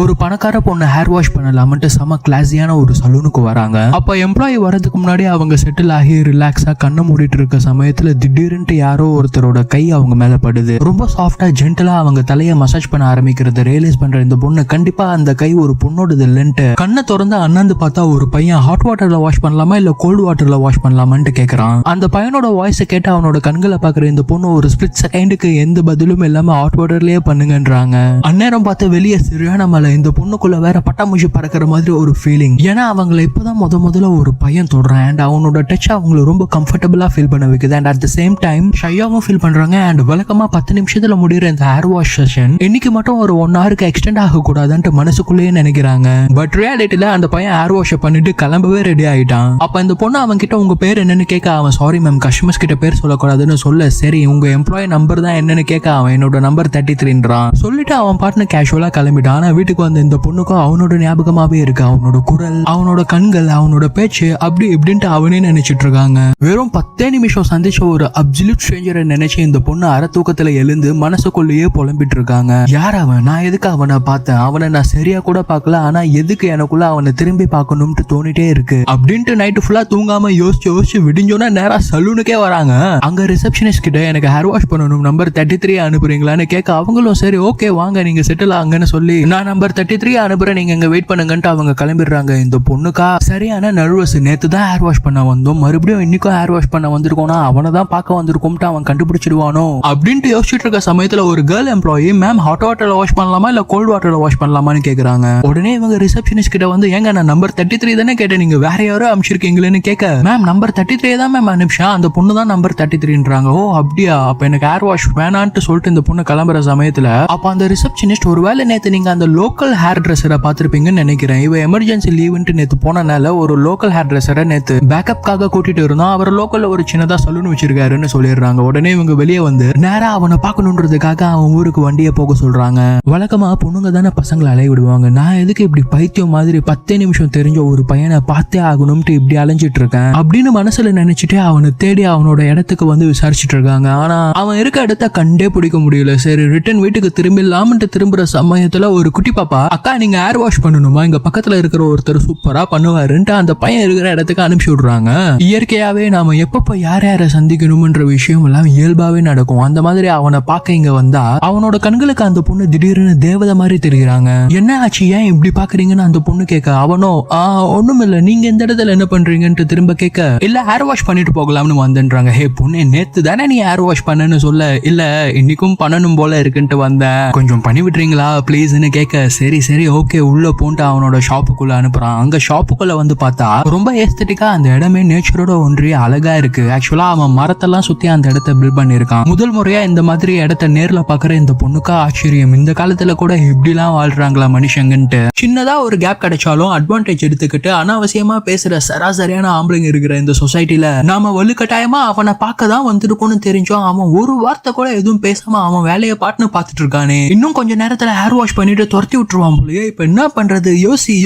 ஒரு பணக்கார பொண்ணு ஹேர் வாஷ் பண்ணலாமன்ட்டு செம கிளாஸியான ஒரு சலூனுக்கு வராங்க. அப்ப எம்ப்ளாயி வரதுக்கு முன்னாடி அவங்க செட்டில் ஆகி ரிலாக்ஸா கண்ணை மூடிட்டு இருக்க சமயத்துல திடீர்னு யாரோ ஒருத்தரோட கை அவங்க மேல படுது. ரொம்ப சாஃப்டா ஜென்டலா அவங்க தலையை மசாஜ் பண்ண ஆரம்பிக்கிறத ரியலைஸ் பண்ற இந்த பொண்ணு கண்டிப்பா அந்த கை ஒரு பொண்ணோடது இல்லன்ட்டு கண்ணை திறந்து அண்ணாந்து பார்த்தா ஒரு பையன் ஹாட் வாட்டர்ல வாஷ் பண்ணலாமா இல்ல கோல்டு வாட்டர்ல வாஷ் பண்ணலாமான்னு கேக்குறான். அந்த பையனோட வாய்ஸை கேட்டு அவனோட கண்களை பாக்குற இந்த பொண்ணு ஒரு ஸ்பிளிட் செகண்டுக்கு எந்த பதிலும் இல்லாம ஹாட் வாட்டர்லயே பண்ணுங்கன்றாங்க. அந்நேரம் பார்த்து வெளியே சரியான மழை. இந்த பொண்ணுக்குள்ள வேற பட்டாமூச்சி பறக்கிற மாதிரி ஒரு ஃபீலிங். ஏன்னா அவங்களை இப்பதான் முதல்ல ஒரு பையன் தொடுறான். அண்ட் அவனோட டச் அவங்களை ரொம்ப கம்ஃபர்டபுளா ஃபீல் பண்ண வைக்குது. And at the same time ஷையாவும் ஃபீல் பண்றாங்க. அண்ட் வழக்கமா 10 நிமிஷத்துல முடிகிற இந்த ஹேர் வாஷ் செஷன் இன்னைக்கு மட்டும் ஒரு 1 ஹவருக்கு எக்ஸ்டெண்ட் ஆக கூடாதுன்ட்டு மனசுக்குள்ளேயே நினைக்கிறாங்க. பட் ரியாலிட்டியில அந்த பையன் ஹேர் வாஷ் பண்ணிட்டு கிளம்பவே ரெடி ஆயிட்டான். அப்ப இந்த பொண்ணு அவன் கிட்ட உங்க பேர் என்னன்னு கேட்க அவன் சாரி மேம் கஸ்டமர்ஸ் கிட்ட பேர் சொல்லக்கூடாதுன்னு சொல்ல சரி உங்க எம்ப்ளாயி நம்பர் தான் என்னன்னு கேட்க அவன் என்னோட நம்பர் 33ன்றான். சொல்லிட்டு அவன் பாட்டுன்னு கேஷுவலா கிளம்பிட்டான். ஆனா வீட்டுக்கு வந்த இந்த பொண்ணுக்கும் அவனோட ஞாபகமாவே இருக்கு. அவனோட குரல், அவனோட கண்கள், அவனோட பேச்சு அப்படி இப்படின்ட்டு அவனே நினைச்சிட்டு இருக்காங்க. வெறும் 10 நிமிஷம் சந்திச்ச ஒரு அப்சல்யூட் ஸ்ட்ரேஞ்சரை நினைச்சு இந்த பொண்ணு அரை தூக்கத்துல எழுந்து மனசுக்குள்ளேயே புலம்பிட்டு இருக்காங்க. யார் அவன்? நான் எதுக்கு அவனை பார்த்தேன்? அவனை நான் சரியா கூட பார்க்கல. ஆனா எதுக்கு எனக்குள்ள அவனை திரும்பி பார்க்கணும்னு தோணிட்டே இருக்கு அப்படின்ட்டு நைட்டு ஃபுல்லா தூங்காம யோசிச்சு விடிஞ்சோன்னா நேரா சலூனுக்கே வராங்க. அங்க ரிசப்ஷனிஸ்ட் கிட்ட எனக்கு ஹேர் வாஷ் பண்ணணும் நம்பர் 33 அனுப்புறீங்களான்னு கேட்க அவங்களும் சரி ஓகே வாங்க நீங்க செட்டில் ஆங்கன்னு சொல்லி நான் நம்பர் 33 அனுப்புறேன் நீங்க எங்க வெயிட் பண்ணுங்கன்ட்டு அவங்க கிளம்பிடுறாங்க. இந்த பொண்ணுக்கா சரியான நர்வஸ். நேத்து தான் ஹேர் வாஷ் பண்ண வந்தோம், மறுபடியும் இன்னைக்கும் ஹேர் வாஷ் பண்ண வந்திருக்கோம்னா அவனை தான் பார்க்க வந்திருக்கோம்ட்டு அவன் கண்டுபிடிச்சிடுவானோ அப்படின்ட்டு யோசிச்சுட்டு இருக்க சமயத்துல ஒரு கேர்ள் எம்ப்ளாயி மேம் ஹாட் வாட்டர்ல வாஷ் பண்ணலாமா இல்ல கோல்ட் வாட்டர்ல வாஷ் பண்ணலாமான்னு கேக்குறாங்க. உடனே இவங்க ரிசப்ஷனிஸ்ட் கிட்ட வந்து ஏங்க நான் நம்பர் 33 தானே கேட்டேன், நீங்க வேற யாரோ அனுப்பிச்சிருக்கீங்களேன்னு கேட்க மேம் நம்பர் 33 தான் மேம் அனுப்பிச்சா, அந்த பொண்ணு தான் நம்பர் 33ன்றாங்க. ஓ அப்படியா, அப்ப எனக்கு ஹேர் வாஷ் வேணான்ட்டு சொல்லிட்டு இந்த பொண்ணு கிளம்புற சமயத்துல அப்ப அந்த ரிசப்ஷனிஸ்ட் ஒருவேளை நேத்து நீங்க அந்த லோக்கல் ஹேர் ட்ரெஸ்ஸரை பார்த்திருப்பீங்கன்னு நினைக்கிறேன். இவ எமர்ஜென்சி லீவுன்ட்டு நேத்து போனனால ஒரு லோக்கல் ஹேர் ட்ரெஸ்ஸரை நேத்து பேக்கப்காக கூட்டிட்டு இருந்தோம், அவர் லோக்கல்ல ஒரு சின்னதா சலூன் வச்சிருக்காருன்னு சொல்லிடுறாங்க. உடனே இவங்க வெளியே வந்து நேரா அவனை பார்க்கணுன்றதுக்காக அவன் ஊருக்கு வண்டியை போக சொல்றாங்க. வழக்கமா பொண்ணுங்க தானே பசங்களை அலைய விடுவாங்க. நான் எதுக்கு இப்படி பைத்தியம் மாதிரி 10 நிமிஷம் தெரிஞ்ச ஒரு பையனை பார்த்தே ஆகணும்ட்டு இப்படி அலைஞ்சிட்டு இருக்கேன் அப்படின்னு மனசுல நினைச்சிட்டு அவனை தேடி அவனோட இடத்துக்கு வந்து விசாரிச்சுட்டு இருக்காங்க. ஆனா அவன் இருக்க இடத்த கண்டே பிடிக்க முடியல. சரி ரிட்டர்ன் வீட்டுக்கு திரும்பிடலாம்ட்டு திரும்புற சமயத்துல ஒரு குட்டி பாப்பா அக்கா நீங்க ஹேர் வாஷ் பண்ணணுமா, இங்க பக்கத்துல இருக்கிற ஒருத்தர் சூப்பரா பண்ணுவாருன்ட்டு அந்த பையன் இருக்கிற இடத்துக்கு அனுப்பிச்சு விடுறாங்க. இயற்கையாவே நாம எப்பப்ப யாரை சந்திக்கணும்ன்ற விஷயம் எல்லாம் இயல்பாவே நடக்கும். அந்த மாதிரி அவனை பார்க்க இங்க வந்தா அவனோட கண்களுக்கு அந்த பொண்ணு திடீர்னு தேவதை மாதிரி தெரிகிறாங்க. என்ன ஆச்சு, ஏன் இப்படி பாக்குறீங்கன்னு அந்த பொண்ணு கேட்க அவனோ ஒண்ணும் இல்ல நீங்க இந்த இடத்துல என்ன பண்றீங்கன்ட்டு திரும்ப கேட்க இல்ல ஹேர் வாஷ் பண்ணிட்டு போகலாம்னு வந்துன்றாங்க. ஹே பொண்ணு நேத்து தானே நீ ஹேர் வாஷ் பண்ணன்னு சொல்ல இல்ல இன்னைக்கும் பண்ணணும் போல இருக்குன்ட்டு வந்தேன், கொஞ்சம் பண்ணி விட்டுறீங்களா பிளீஸ்ன்னு கேட்க சரி சரி ஓகே உள்ள போன்ட்டு அவனோட ஷாப்புக்குள்ள அனுப்புறான். அங்க ஷாப்புக்குள்ள வந்து பார்த்தா ரொம்ப ஏஸ்தட்டிக்கா அந்த இடமே நேச்சரோட ஒன்றிய அழகா இருக்கு. ஆக்சுவலா அவன் மரத்தெல்லாம் சுத்தி அந்த இடத்த பில்ட் பண்ணிருக்கான். முதல் முறையா இந்த மாதிரி இடத்த நேர்ல பாக்குற இந்த பொண்ணுக்கா ஆச்சரியம். இந்த காலத்துல கூட இப்படிலாம் வாழ்றாங்களா மனுஷங்கன்ட்டு. சின்னதா ஒரு கேப் கிடைச்சாலும் அட்வான்டேஜ் எடுத்துக்கிட்டு அனாவசியமா பேசுற சராசரியான ஆம்பளைங்க இருக்கிற இந்த சொசைட்டில நாம வலுக்கட்டாயமா அவனை பார்க்க தான் வந்திருக்கோம்னு தெரிஞ்சோம் அவன் ஒரு வார்த்தை கூட எதுவும் பேசாம அவன் வேலையை பாட்டுன்னு பாத்துட்டு இருக்கானே. இன்னும் கொஞ்ச நேரத்துல ஹேர் வாஷ் பண்ணிட்டு துரத்தி விட்டுருவான் போலயே. இப்ப என்ன பண்றது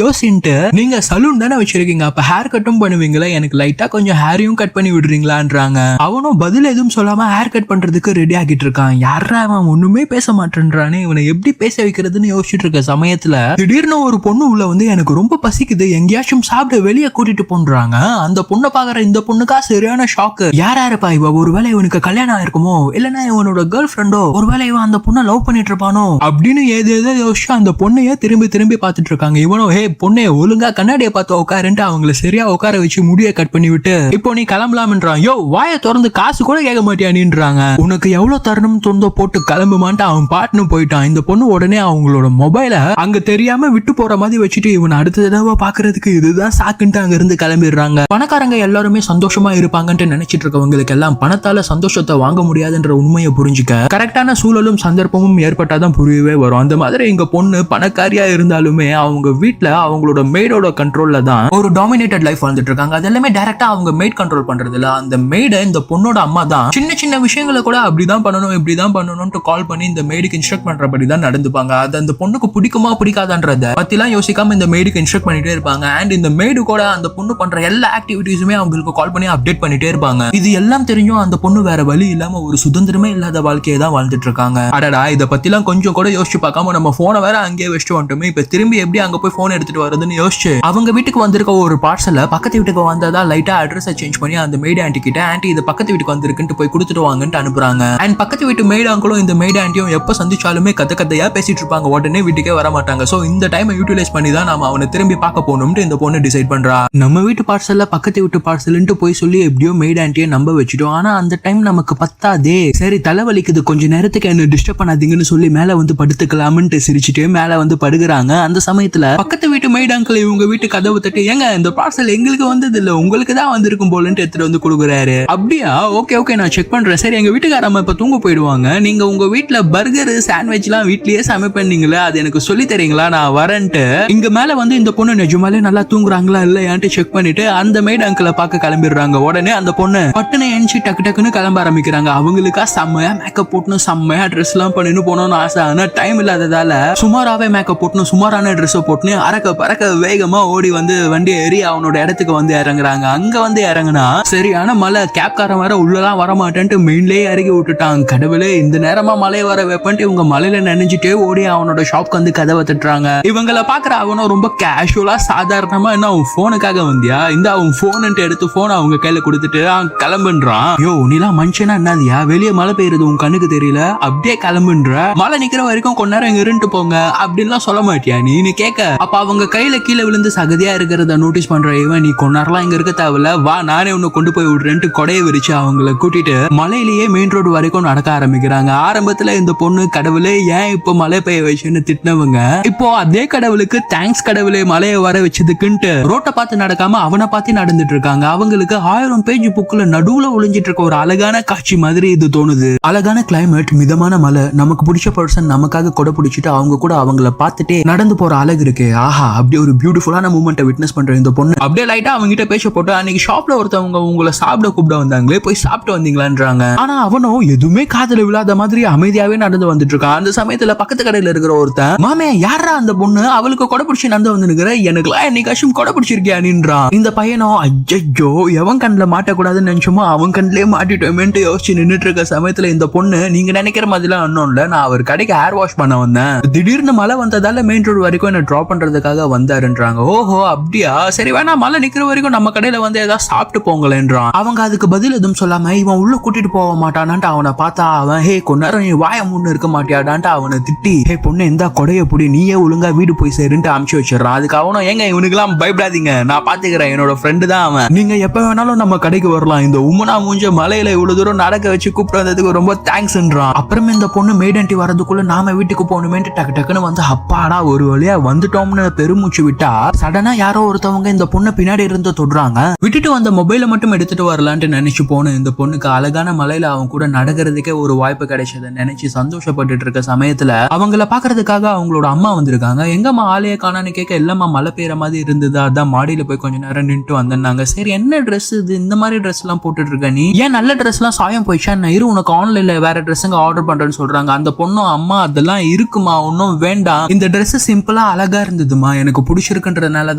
யோசின்ட்டு நீங்க சலூன் தானே வச்சிருக்கீங்க, அப்ப ஹேர் கட்டும் பண்ணுவீங்களா, எனக்கு லைட்டா கொஞ்சம் ஹேரையும் கட் பண்ணி விடுறீங்களான்றாங்க. அவனும் பதில் எதுவும் சொல்லாம ஹேர் கட் பண்றதுக்கு ரெடி ஆகிட்டு இருக்கான். யாரா அவன் ஒண்ணுமே பேச மாட்டேன்றானே, இவனை எப்படி பேச வைக்கிறதுன்னு யோசிச்சுட்டு இருக்க சமயத்துல திடீர்னு ஒரு பொண்ணு உள்ள வந்து எனக்கு ரொம்ப பசிக்குது எங்கேயாச்சும் சாப்பிட வெளியே கூட்டிட்டு போன்றாங்க. அந்த பொண்ணை பாக்குற இந்த பொண்ணுக்கா சரியான ஷாக்கு. யாருப்பா இவ, ஒருவேளை இவனுக்கு கல்யாணம் ஆயிருக்குமோ இல்லன்னா இவனோட கேர்ள் ஃப்ரெண்டோ, ஒருவேளை இவன் அந்த பொண்ணை லவ் பண்ணிட்டு இருப்பானோ அப்படின்னு ஏதோ யோசிச்சு அந்த பொண்ணையே திரும்பி பார்த்துட்டு இருக்காங்க. இவனோ ஹே பொண்ணே ஒழுங்கா கண்ணாடியை பார்த்து உட்காருன்ட்டு அவங்களை சரியா உட்கார வச்சு முடிய கட் பண்ணி விட்டு இப்போ நீ கிளம்பலாம்ன்றான். யோ வாயை திறந்து காசு கூட கேட்க மாட்டியா நீன்றாங்க. உனக்கு எவ்வளவு தரணும் தொந்தோ போட்டு கிளம்புமான்ட்டு அவன் பாட்டுன்னு போயிட்டான். இந்த பொண்ணு உடனே அவங்களோட மொபைல அங்க தெரியாம விட்டு போற மாதிரி வச்சுட்டு இவன் அடுத்த தடவை பாக்குறதுக்கு இதுதான் சாக்குன்ட்டு அங்க இருந்து கிளம்பிடுறாங்க. பணக்காரங்க எல்லாருமே சந்தோஷமா இருப்பாங்கன்ட்டு நினைச்சிட்டு இருக்கவங்களுக்கு எல்லாம் பணத்தால சந்தோஷத்தை வாங்க முடியாதுன்ற உண்மையை புரிஞ்சுக்க கரெக்டான சூழலும் சந்தர்ப்பமும் ஏற்பட்டாதான் புரியவே வரும். அந்த மாதிரி இங்க பொண்ணு பணக்காரியா இருந்தாலுமே அவங்க வீட்டுல அவங்களோட மெய்டோட கண்ட்ரோல்ல தான் ஒரு டாமினேட்டட் லைஃப் வாழ்ந்துட்டு இருக்காங்க. அது எல்லாமே டைரக்டா அவங்க மெய்ட் கண்ட்ரோல் பண்றது இல்ல. அந்த மெய்ட இந்த பொண்ணோட அம்மா தான் சின்ன சின்ன விஷயங்களை கூட அப்படிதான் பண்ணணும் இப்படிதான் பண்ணணும்னு கால் பண்ணி இந்த மெய்டுக்கு இன்ஸ்ட்ரக்ட் பண்றபடி தான் நடந்துப்பாங்க. அது அந்த பொண்ணுக்கு பிடிக்குமா பிடிக்காதன்றத பத்திலாம் யோசிக்காம இந்த மெய்டுக்கு இன்ஸ்ட்ரக்ட் பண்ணிட்டே இருப்பாங்க. அண்ட் இந்த மெய்டு கூட அந்த பொண்ணு பண்ற எல்லா ஆக்டிவிட்டிஸுமே அவங்களுக்கு கால் பண்ணி அப்டேட் பண்ணிட்டே இருப்பாங்க. இது எல்லாம் தெரிஞ்சும் அந்த பொண்ணு வேற வழி இல்லாம ஒரு சுதந்திரமே இல்லாத வாழ்க்கையை தான் வாழ்ந்துட்டு இருக்காங்க. அடடா இதை பத்திலாம் கொஞ்சம் கூட யோசிச்சு பார்க்காம நம்ம போனை வேற அங்கே இங்கே வச்சுட்டு வந்துட்டோமே, இப்ப திரும்பி எப்படி அங்க போய் போன் எடுத்துட்டு வரதுன்னு யோசிச்சு அவங்க வீட்டுக்கு வந்திருக்க ஒரு பார்சல பக்கத்து வீட்டுக்கு வந்ததா லைட்டா அட்ரஸ் சேஞ்ச் பண்ணி அந்த மெய்டு ஆண்டி கிட்ட, ஆண்டி இது பக்கத்து வீட்டுக்கு வந்திருக்குன்னு போய் கொடுத்துட்டு வாங்கன்னு அனுப்புறாங்க. அண்ட் பக்கத்து வீட்டு மெய்டு அங்கிளும் இந்த மெய்டு ஆண்டியும் எப்ப சந்திச்சாலுமே கதையா பேசிட்டு இருப்பாங்க, உடனே வீட்டுக்கே வர மாட்டாங்க. சோ இந்த டைம் யூட்டிலைஸ் பண்ணி தான் நாம அவனை திரும்பி பார்க்க போகணும்னு இந்த பொண்ணு டிசைட் பண்றா. நம்ம வீட்டு பார்சல்ல பக்கத்து வீட்டு பார்சல்ன்ட்டு போய் சொல்லி எப்படியோ மெய்டு ஆண்டியை நம்ப வச்சுட்டோம். ஆனா அந்த டைம் நமக்கு பத்தாதே. சரி தலைவலிக்குது, கொஞ்ச நேரத்துக்கு என்ன டிஸ்டர்ப் பண்ணாதீங்கன்னு சொல்லி மேல வந்து படுத்துக்கலாம்னு சிரிச்சுட்டு மேல வந்து படுக்கிறாங்க. அந்த சமயத்துல பக்கத்து வீட்டு மெய்டு அங்கிள் இவங்க வீட்டு கதவு தட்டி, ஏங்க இந்த பார்சல் எங்களுக்கு வந்தது இல்ல, உங்களுக்கு தான் வந்திருக்கும் போலன்ட்டு எடுத்துட்டு வந்து கொடுக்குறாரு. அப்படியா, ஓகே ஓகே நான் செக் பண்றேன். சரி எங்க வீட்டுக்காரம்மா இப்ப தூங்க போயிடுவாங்க, நீங்க உங்க வீட்டுல பர்கர் சாண்ட்விச் எல்லாம் வீட்லயே சமைப்பீங்களா, அது எனக்கு சொல்லி தரீங்களா, நான் வரேன்ட்டு இங்க மேல வந்து இந்த பொண்ணு நிஜமாலே நல்லா தூங்குறாங்களா இல்லையான்ட்டு செக் பண்ணிட்டு அந்த மெய்டு அங்கிளை பார்க்க கிளம்பிடுறாங்க. உடனே அந்த பொண்ணு பட்டுனை எஞ்சி டக்கு டக்குன்னு கிளம்ப ஆரம்பிக்கிறாங்க. அவங்களுக்கா செம்மையா மேக்கப் போட்டணும், செம்மையா ட்ரெஸ் எல்லாம் பண்ணின்னு போனோம்னு ஆசை. ஆனா டைம் இல்லாததால சுமாராவே மேக்கப் போட்டணும், சுமாரான ட்ரெஸ் போட்டுன்னு அறக்க பறக்க வேகமா ஓடி வந்து வண்டி ஏறி அவனோட இடத்துக்கு வந்து இறங்குறாங்க. அங்க வந்து இறங்குனா சரியான மழை, கேப்காரன் வர உள்ளலாம் வர மாட்டேன்ட்டு மெயின்லயே இறங்கி விட்டுட்டாங்க. கடவுளே இந்த நேரமா மழை வர வைப்பன்ட்டு இவங்க மலையில நினைஞ்சிட்டே ஓடி அவனோட ஷாப்க்கு வந்து கதவை தட்டுறாங்க. இவங்களை பாக்குற அவனும் ரொம்ப கேஷுவலா சாதாரணமா, என்ன அவன் போனுக்காக வந்தியா, இந்த அவன் போன்ட்டு எடுத்து போன் அவங்க கையில கொடுத்துட்டு கிளம்புன்றான். யோ நீலாம் மனுஷனா என்னதியா, வெளியே மழை பெய்யுறது உன் கண்ணுக்கு தெரியல, அப்படியே கிளம்புன்ற, மழை நிக்கிற வரைக்கும் கொஞ்ச நேரம் இங்க இருந்துட்டு போங்க அப்படின்லாம் சொல்ல மாட்டியா நீ கேட்க. அப்ப அவங்க கையில கீழே விழுந்து சகதியா இருக்கிறத நோட்டீஸ் பண்ற இவன், நீ கொஞ்ச நேரம்லாம் இங்க இருக்க தேவையில்ல, வா நானே உன்னை கொண்டு போய் விடுறேன்ட்டு கொடையை விரிச்சு அவங்களை கூட்டிட்டு மலையிலேயே மெயின் ரோடு வரைக்கும் நடக்க ஆரம்பிக்கிறாங்க. ஆரம்பத்துல இந்த பொண்ணு கடவுளே ஏன் இப்போ மழை பெய்ய வச்சுன்னு திட்டினவங்க இப்போ அதே கடவுளுக்கு தேங்க்ஸ் கடவுளே மழையை வர வச்சதுக்குன்ட்டு ரோட்டை பார்த்து நடக்காம அவனை பார்த்து நடந்துட்டு இருக்காங்க. அவங்களுக்கு 1000 பேஜ் புக்குல நடுவுல ஒளிஞ்சிட்டு இருக்க ஒரு அழகான காட்சி மாதிரி இது தோணுது. அழகான கிளைமேட், மிதமான மழை, நமக்கு பிடிச்ச பர்சன் நமக்காக கொடை பிடிச்சிட்டு அவங்க கூட அவங்கள பார்த்துட்டே நடந்து போற அழகு இருக்கு. ஆஹா, அப்படியே ஒரு பியூட்டிஃபுல்லான மூமெண்ட்டை விட்னஸ் பண்ற இந்த பொண்ணு அப்படியே லைட்டா அவங்க கிட்ட பேச போட்டு, அன்னைக்கு ஷாப்ல ஒருத்தவங்க உங்களை சாப்பிட கூப்பிட வந்தாங்களே, போய் சாப்பிட்டு வந்தீங்களான்றாங்க. ஆனா அவனும் எதுவுமே காதுல விழாத மாதிரி அமைதியாவே நடந்து வந்துட்டு இருக்கான். அந்த சமயத்துல பக்கத்து கடையில இருக்கிற ஒருத்தன், மாமே யாரா அந்த பொண்ணு, அவளுக்கு கொடை பிடிச்சி நடந்து வந்து நிக்கிற, எனக்குலாம் என்னைக்காச்சும் கொடை பிடிச்சிருக்கியா நின்றான். இந்த பையனும் ஐயோ எவன் கண்ணுல மாட்டக்கூடாதுன்னு நினைச்சோமோ அவன் கண்ணிலே மாட்டிட்டோமேன்ட்டு யோசிச்சு நின்றுட்டு இருக்க சமயத்துல இந்த பொண்ணு, நீங்க நினைக்கிற மாதிரிலாம் ஒன்னும் இல்ல, நான் அவர் கடைக்கு ஹேர் வாஷ் பண்ண வந்தேன், திடீர்னு மழை வந்ததால மெயின் ரோடு வரைக்கும் என்ன டிராப் பண்றதுக்காக வந்தாருன்றாங்க. ஓஹோ அப்படியா, சரி வேணா மழை நிக்கிற வரைக்கும் நம்ம கடையில வந்து ஏதாவது சாப்பிட்டு போங்களேன்றான். அவங்க அதுக்கு பதில் எதுவும் சொல்லாம இவன் உள்ள கூட்டிட்டு போக மாட்டானான்ட்டு அவனை பார்த்தா அவன், ஹே கொஞ்ச நேரம் நீ வாய முன்னு இருக்க மாட்டியாடான்ட்டு அவனை திட்டி, ஹே பொண்ணு இந்தா கொடைய புடி, நீயே ஒழுங்கா வீடு போய் சேருன்ட்டு அமுச்சு வச்சிடறான். அதுக்கு அவனும், ஏங்க இவனுக்கு எல்லாம் பயப்படாதீங்க, நான் பாத்துக்கிறேன், என்னோட ஃப்ரெண்டு தான் அவன், நீங்க எப்ப வேணாலும் நம்ம கடைக்கு வரலாம், இந்த உமனா மூஞ்ச மலையில இவ்வளவு தூரம் நடக்க வச்சு கூப்பிட்டு வந்ததுக்கு ரொம்ப தேங்க்ஸ்ன்றான். அப்புறமே இந்த பொண்ணு மெய்டன்ட்டி வரதுக்குள்ள நாம வீட்டுக்கு போகணுமேன்ட்டு டக்கு டக்குன்னு வந்து அப்பாடா ஒரு வழியா வந்துட்டோம்னு பெருமூச்சு விட்டா சடனா யாரோ ஒருத்தவங்க இந்த பொண்ணு பின்னாடி இருந்து தொடுறாங்க. விட்டுட்டு வந்த மொபைலை மட்டும் எடுத்துட்டு வரலான்ட்டு நினைச்சு போன இந்த பொண்ணுக்கு அழகான மலையில அவன் கூட நடக்கிறதுக்கே ஒரு வாய்ப்பு கிடைச்சதை நினைச்சு சந்தோஷப்பட்டு இருக்க சமயத்துல அவங்கள பாக்குறதுக்காக அவங்களோட அம்மா வந்திருக்காங்க. எங்கம்மா ஆளைய காணான்னு கேட்க, இல்லம்மா மழை பெய்யற மாதிரி இருந்தது, அதான் மாடியில போய் கொஞ்ச நேரம் நின்று வந்தாங்க. சரி என்ன ட்ரெஸ் இது, இந்த மாதிரி ட்ரெஸ் எல்லாம் போட்டுட்டு இருக்க நீ, ஏன் நல்ல ட்ரெஸ் எல்லாம் சாயம் போயிச்சா, நான் இரு உனக்கு ஆன்லைன்ல வேற ட்ரெஸ்ஸுங்க ஆர்டர் பண்றேன்னு சொல்றாங்க. அந்த பொண்ணும், அம்மா அதெல்லாம் இருக்குமா, ஒன்னும் வேண்டாம், இந்த ட்ரெஸ் சிம்பிளா அழகா இருந்ததுமா, எனக்கு பிடிச்சிருக்குன்றதுனால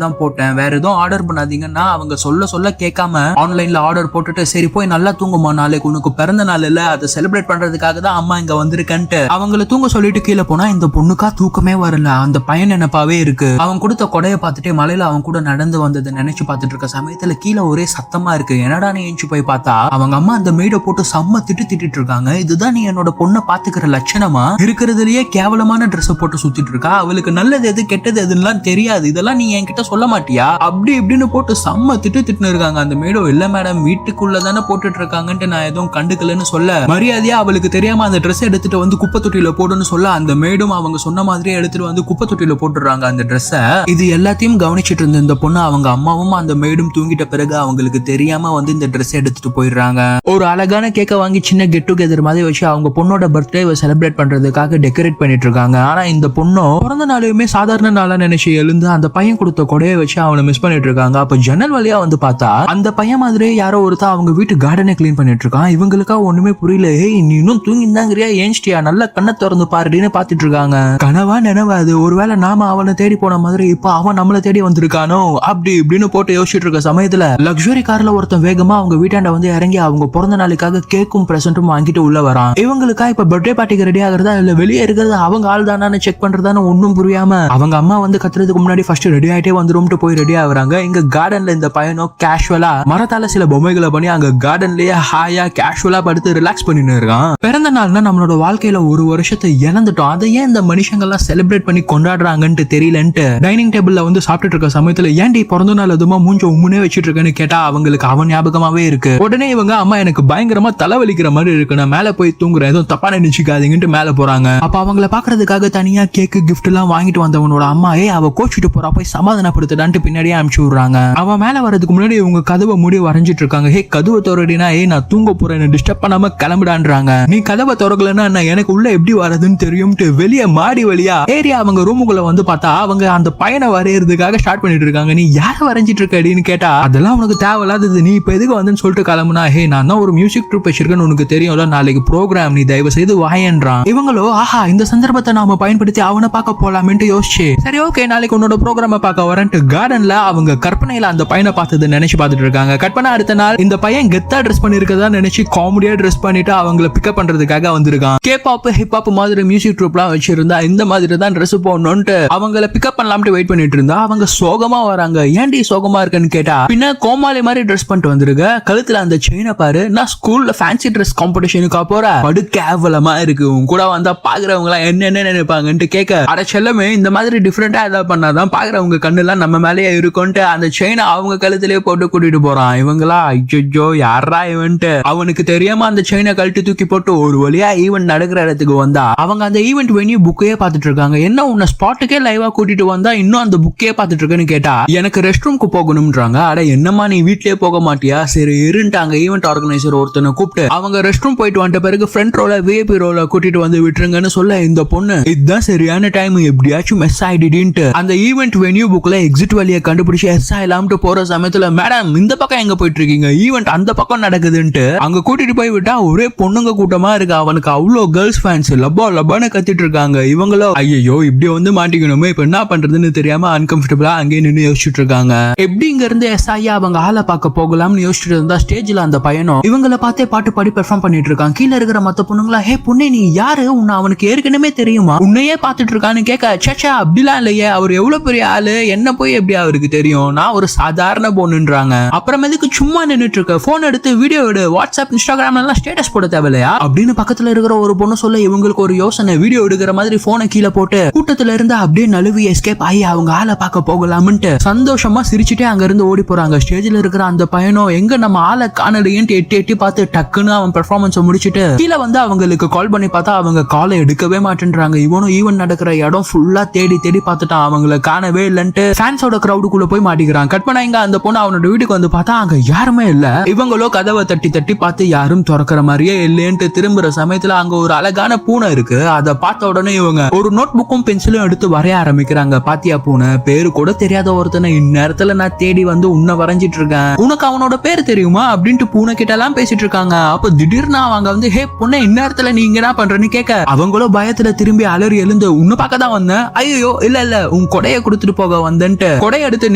தான் போட்டேன், வேற எதுவும் ஆர்டர் பண்ணாதீங்கன்னா அவங்க சொல்ல சொல்ல கேட்காம ஆன்லைன்ல ஆர்டர் போட்டுட்டு, சரி போய் நல்லா தூங்குமா, நாளைக்கு உனக்கு பிறந்த நாள் இல்ல, அதை செலிப்ரேட் பண்றதுக்காக தான் அம்மா இங்க வந்திருக்கேன்ட்டு அவங்கள தூங்க சொல்லிட்டு கீழே போனா இந்த பொண்ணுக்கா தூக்கமே வரல. அந்த பையன் நினைப்பாவே இருக்கு. அவன் கொடுத்த கொடையை பார்த்துட்டு மலையில அவன் கூட நடந்து வந்ததை நினைச்சு பார்த்துட்டு இருக்க சமயத்துல கீழே ஒரே சத்தமா இருக்கு. என்னடா நீ ஏஞ்சி போய் பார்த்தா அவங்க அம்மா அந்த மேடை போட்டு செம்ம திட்டிட்டு இருக்காங்க. இதுதான் நீ என்னோட பொண்ணை பாத்துக்கிற லட்சணமா, இருக்கிறதுலயே கேவலமான ட்ரெஸ் போட்டு சுத்திட்டு இருக்கா, அவளுக்கு நல்லது எது கெட்டது எதுலாம் தெரியாது, இதெல்லாம் நீ என்கிட்ட சொல்ல மாட்டியா அப்படி இப்படின்னு போட்டு செம்ம திட்டுன்னு இருக்காங்க. அந்த மேடோ, இல்ல மேடம் வீட்டுக்குள்ள தானே போட்டுட்டு இருக்காங்கன்ட்டு நான் எதுவும் கண்டுக்கலன்னு சொல்ல, மரியாதையா அவளுக்கு தெரியாம அந்த ட்ரெஸ் எடுத்துட்டு வந்து குப்பை தொட்டியில போடுன்னு சொல்ல, அந்த மேடும் அவங்க சொன்ன மாதிரியே எடுத்துட்டு வந்து குப்பை தொட்டியில போட்டுறாங்க அந்த ட்ரெஸ்ஸ. இது எல்லாத்தையும் கவனிச்சிட்டு இருந்த இந்த பொண்ணு அவங்க அம்மாவும் அந்த மேடும் தூங்கிட்ட பிறகு அவங்களுக்கு தெரியாம வந்து இந்த ட்ரெஸ் எடுத்துட்டு போயிடுறாங்க. ஒரு அழகான கேக்க வாங்கி சின்ன கெட் டுகெதர் மாதிரி வச்சு அவங்க பொண்ணோட பர்த்டேவை செலிப்ரேட் பண்றதுக்காக டெக்கரேட் பண்ணிட்டு இருக்காங்க. ஆனா இந்த பொண்ணும் பிறந்த நாளையுமே சாதாரண நாளா நினைச்சு எழுந்து அந்த பையன் கொடுத்த கொடையை வச்சு அவனை மிஸ் பண்ணிட்டு இருக்காங்க. அப்ப ஜன்னல் வழியா வந்து பார்த்தா அந்த பையன் மாதிரியே யாரோ ஒருத்தர் அவங்க வீட்டு கார்டனை கிளீன் பண்ணிட்டு இருக்கான். இவங்களுக்கா ஒண்ணுமே புரியல. ஏய் நீ இன்னும் தூங்கிந்தாங்கறியா, ஏன்ஸ்டியா, நல்லா கண்ணை திறந்து பாருன்னு பாத்துட்டு இருக்காங்க. கனவா நினைவாது, ஒருவேளை நாம அவனை தேடி போன மாதிரி இப்ப அவன் நம்மளை தேடி வந்திருக்கானோ அப்படி இப்படின்னு போட்டு யோசிச்சுட்டு இருக்க சமயத்துல லக்ஸுரி கார்ல ஒருத்தன் வேகமா அவங்க வீட்டாண்ட வந்து இறங்கி அவங்க பிறந்த நாளுக்காக கேக்கும் பிரசன்ட்டும் வாங்கிட்டு உள்ள வரான். இவங்களுக்கா இப்ப பர்த்டே பார்ட்டிக்கு ரெடி ஆகுறதா இல்ல வெளியே இருக்கிறது அவங்க ஆள் தானான்னு செக் பண்றதான்னு ஒன்னும் புரியாம அவங்க அம்மா வந்து கத்துறதுக்கு முன்னாடி ஃபர்ஸ்ட் ரெடி ஆயிட்டே வந்துரும்ட்டு போய் ரெடி ஆகுறாங்க. இங்க கார்டன்ல இந்த பையனோ கேஷுவலா மரத்தால சில பொம்மைகளை பண்ணி அங்க கார்டன்லயே ஹாயா கேஷுவலா படுத்து ரிலாக்ஸ் பண்ணிட்டு இருக்கான். பிறந்த நாள்னா நம்மளோட வாழ்க்கையில ஒரு வருஷத்தை இழந்துட்டோம், அதை ஏன் இந்த மனுஷங்க எல்லாம் செலிப்ரேட் பண்ணி கொண்டாடுறாங்கன்னு தெரியலன்ட்டு டைனிங் டேபிள்ல வந்து சாப்பிட்டு இருக்க சமயத்துல ஏன்டி பிறந்த நாள் அதுமா மூஞ்ச உம்முனே வச்சிட்டு இருக்கேன்னு கேட்டா அவங்களுக்கு அவன் ஞாபகமாவே இருக்கு. உடனே இவங்க அம்மா எனக்கு பயங்கரமா தலைவலிக்கிற மாதிரி இருக்கு, நான் மேல போய் தூங்குறேன், எதுவும் தப்பா நினைச்சுக்காதீங்கன்ட்டு மேல போறாங்க. அப்ப அவங்கள பாக்குறதுக்காக தனியா கேக்கு கிஃப்ட் எல்லாம் வாங்கிட்டு வந்தவனோட அம்மா அவ கோச்சிட்டு போறா, போய் சமாதானப்படுத்துடான்ட்டு பின்னாடியே அனுப்பிச்சு விடுறாங்க. அவன் மேல வரதுக்கு முன்னாடி இவங்க கதவை மூடி வரைஞ்சிட்டு இருக்காங்க. கதவை திறடினா நான் தூங்க போறேன், டிஸ்டர்ப் பண்ணாம கிளம்பிடான்றாங்க. நீ கதவை திறக்கலன்னா எனக்கு உள்ள எப்படி வரதுன்னு தெரியும்ட்டு வெளியே மாடி வழியா ஏரியா அவங்க ரூமுக்குள்ள வந்து பார்த்தா அவங்க அந்த பையனை வரையறதுக்காக ஸ்டார்ட் பண்ணிட்டு இருக்காங்க. நீ யார வரைஞ்சிட்டு இருக்க அப்படின்னு கேட்டா அதெல்லாம் உனக்கு தேவையில்லாதது, நீ இப்ப எதுக்கு வந்து சொல்லிட்டு கிளம்புனா நான் தான் ஒரு மியூசிக் ட்ரூப் வச்சிருக்கேன்னு உனக்கு தெரியும்ல, நாளைக்கு ப்ரோக்ராம், நீ தயவு செய்து வாயன்றான். இவங்களோ ஆஹா இந்த சந்தர்ப்பத்தை நாம பயன்படுத்தி அவனை பார்க்க போலாமேன்ட்டு யோசிச்சு சரி ஓகே நாளைக்கு உன்னோட ப்ரோக்ராம பார்க்க வரேன்ட்டு கார்டன்ல அவங்க கற்பனையில அந்த பையனை பார்த்தது நினைச்சு பார்த்துட்டு இருக்காங்க. கட் பண்ண அடுத்த நாள் இந்த பையன் கெத்தா ட்ரெஸ் பண்ணிருக்கதா நினைச்சு காமெடியா ட்ரெஸ் பண்ணிட்டு அவங்கள பிக்கப் பண்றதுக்காக வந்திருக்கான். கேபாப் ஹிப்ஹாப் மாதிரி மியூசிக் ட்ரூப்லாம் வச்சிருந்தா இந்த மாதிரி தான் ட்ரெஸ் போடணும்ட்டு அவங்கள பிக்கப் பண்ணலாம்னு வெயிட் பண்ணிட்டு இருந்தா அவங்க சோகமா வராங்க. ஏன்டி சோகமா இருக்குன்னு கேட்டா பின்ன கோமாளி மாதிரி ட்ரெஸ் பண்ணிட்டு வந்திருக்க, கழுத்துல அந்த செயினை பாரு, நான் ஸ்கூல்ல ஃபேன்சி ட்ரெஸ் காம்படிஷனுக்கா போற, படு கேவலமா இருக்கு, உன் கூட வந்தா பாக்குறவங்க எல்லாம் என்ன நினைப்பாங்கன்ட்டு கேட்க அட செல்லமே இந்த மாதிரி டிஃபரெண்டா ஏதாவது பண்ணாதான் பாக்குறவங்க கண்ணு எல்லாம் நம்ம மேலேயே இருக்கும்ட்டு அந்த செயினை அவங்க கழுத்திலேயே போட்டு கூட்டிட்டு போறான். இவங்களா ஐயோ யாரா இவன்ட்டு அவனுக்கு தெரியாம அந்த செயினை கழட்டி தூக்கி போட்டு ஒரு வழியா ஈவென்ட் நடக்கிற இடத்துக்கு வந்தா அவங்க அந்த ஈவென்ட் வெனியூ புக்கையே பாத்துட்டு இருக்காங்க. என்ன உன்னை ஸ்பாட்டுக்கே லைவா கூட்டிட்டு வந்தா இன்னும் அந்த புக்கையே பாத்துட்டு இருக்கேன்னு கேட்டா எனக்கு ரெஸ்ட் ரூம்க்கு போகணும்ன்றாங்க. அட என்னமா நீ வீட்லயே போக மாட்டியா, சரி இருந்துட்டாங்க. ஈவென்ட் ஆர்கனைசர் ஒருத்தனை கூப்பிட்டு அவங்க ரெஸ்ட் ரூம் போயிட்டு வந்துட்ட பிறகு ஃப்ரண்ட் ரோல விஐபி ரோல கூட்டிட்டு வந்து விட்டுருங்கன்னு சொல்ல இந்த பொண்ணு இதுதான் சரியான டைம், எப்படியாச்சும் மெஸ் ஆயிடுடின்ட்டு அந்த ஈவென்ட் வெனியூ புக்ல எக்ஸிட் வழியை கண்டுபிடிச்சு எஸ் ஆயிலாம்ட்டு போற சமயத்துல மேடம் இந்த பக்கம் எங்க போயிட்டு இருக்கீங்க, ஈவென்ட் அந்த பக்கம் நடக்குதுன்ட்டு அங்க கூட்டிட்டு போய் விட்டா ஒரே பொண்ணுங்க கூட்டமா இருக்கு. அவனுக்கு அவ்வளோ கேர்ள்ஸ் ஃபேன்ஸ் லப்பான்னு கத்திட்டு இருக்காங்க. இவங்களோ ஐயோ இப்படி வந்து மாட்டிக்கணுமே, இப்ப என்ன பண்றதுன்னு தெரியாம அன்கம்ஃபர்டபிளா அங்கே நின்று யோசிச்சுட்டு இருக்காங்க. எப்படி இங்க இருந்து எஸ் ஐயா அவங்க ஆளை பார்க்க போகலாம்னு யோசிச்சுட்டு இருந்தா ஸ்டேஜ்ல அந்த பையனும் இவங்கள பார்த்தே பாட்டு பாடி பெர்ஃபார்ம் பண்ணிட்டு இருக்கான். கீழே இருக்கிற மத்த பொண்ணுங்களா பொண்ணே நீ யாரு, உன்னை அவனுக்கு ஏற்கனவே தெரியுமா, உன்னையே பார்த்துட்டு இருக்கான்னு கேட்க சச்சா அப்படிலாம் இல்லையே, அவர் எவ்வளவு பெரிய ஆளு, என்ன போய் எப்படி அவருக்கு தெரியும், நான் ஒரு சாதாரண பொண்ணுன்றாங்க. அப்புறம் எதுக்கு சும்மா நின்னுட்டு இருக்க, போன் எடுத்து வீடியோ எடு, வாட்ஸ்அப் இன்ஸ்டாகிராம்ல எல்லாம் ஸ்டேட்டஸ் போட தேவையில்லையா அப்படின்னு பக்கத்துல இருக்கிற ஒரு பொண்ணு சொல்ல இவங்களுக்கு ஒரு யோசனை, வீடியோ எடுக்கிற மாதிரி போனை கீழே போட்டு கூட்டத்துல இருந்து அப்படியே நழுவி எஸ்கேப் ஆகி அவங்க ஆளை பார்க்க போகலாம்னு சந்தோஷமா சிரிச்சுட்டே அங்க இருந்து ஓடி போறாங்க. ஸ்டேஜ்ல இருக்கிற அந்த பையனும் எங்க நம்ம ஆளை காணலையேன்ட்டு எட்டி பார்த்து டக்குன்னு அவன் பெர்ஃபார்மன்ஸ் முடிச்சுட்டு கீழே வந்து அவங்களுக்கு கால் பண்ணி பார்த்தா அவங்க காலை எடுக்கவே மாட்டேன்றாங்க. இவனும் ஈவென்ட் நடக்கிற இடம் ஃபுல்லா தேடி பார்த்துட்டான், அவங்கள காணவே இல்லன்ட்டு ஃபேன்ஸோட கிரவுடுக்குள்ள போய் மாட்டிக்கிறான். கட் பண்ண இங்க அந்த பொண்ணு அவனோட வீட்டுக்கு வந்து பார்த்தா அங்க யாருமே இல்ல. இவங்களோ கதவை தட்டி பார்த்து யாரும் திறக்கிற மாதிரியே இல்லையன்ட்டு திரும்புற சமயத்துல அங்க ஒரு அழகான பூனை இருக்கு. அதை பார்த்த உடனே இவங்க ஒரு நோட் புக்கும் பென்சிலும் எடுத்து வரைய ஆரம்பிக்கிறாங்க. பாத்தியா பூனை, பேரு கூட தெரியாத ஒருத்தனை இந்நேரத்துல நான் தேடி வந்து உன்னை வரைஞ்சிட்டு இருக்கேன், உனக்கு அவனோட பேரு தெரியுமா அப்படின்ட்டு பூனை கிட்ட எல்லாம் பேசிட்டு இருக்காங்க. அப்ப திடீர்னு அவங்க வந்து பொண்ணு இந்நேரத்துல நீங்க என்ன பண்றேன்னு கேட்க அவங்களும் பயத்துல திரும்பி அலறி எழுந்து உன்னை பார்க்க தான் வந்தேன், ஐயோ இல்ல உன் கொடையை கொடுத்துட்டு போக வந்தேன்ட்டு கொடையை எடுத்து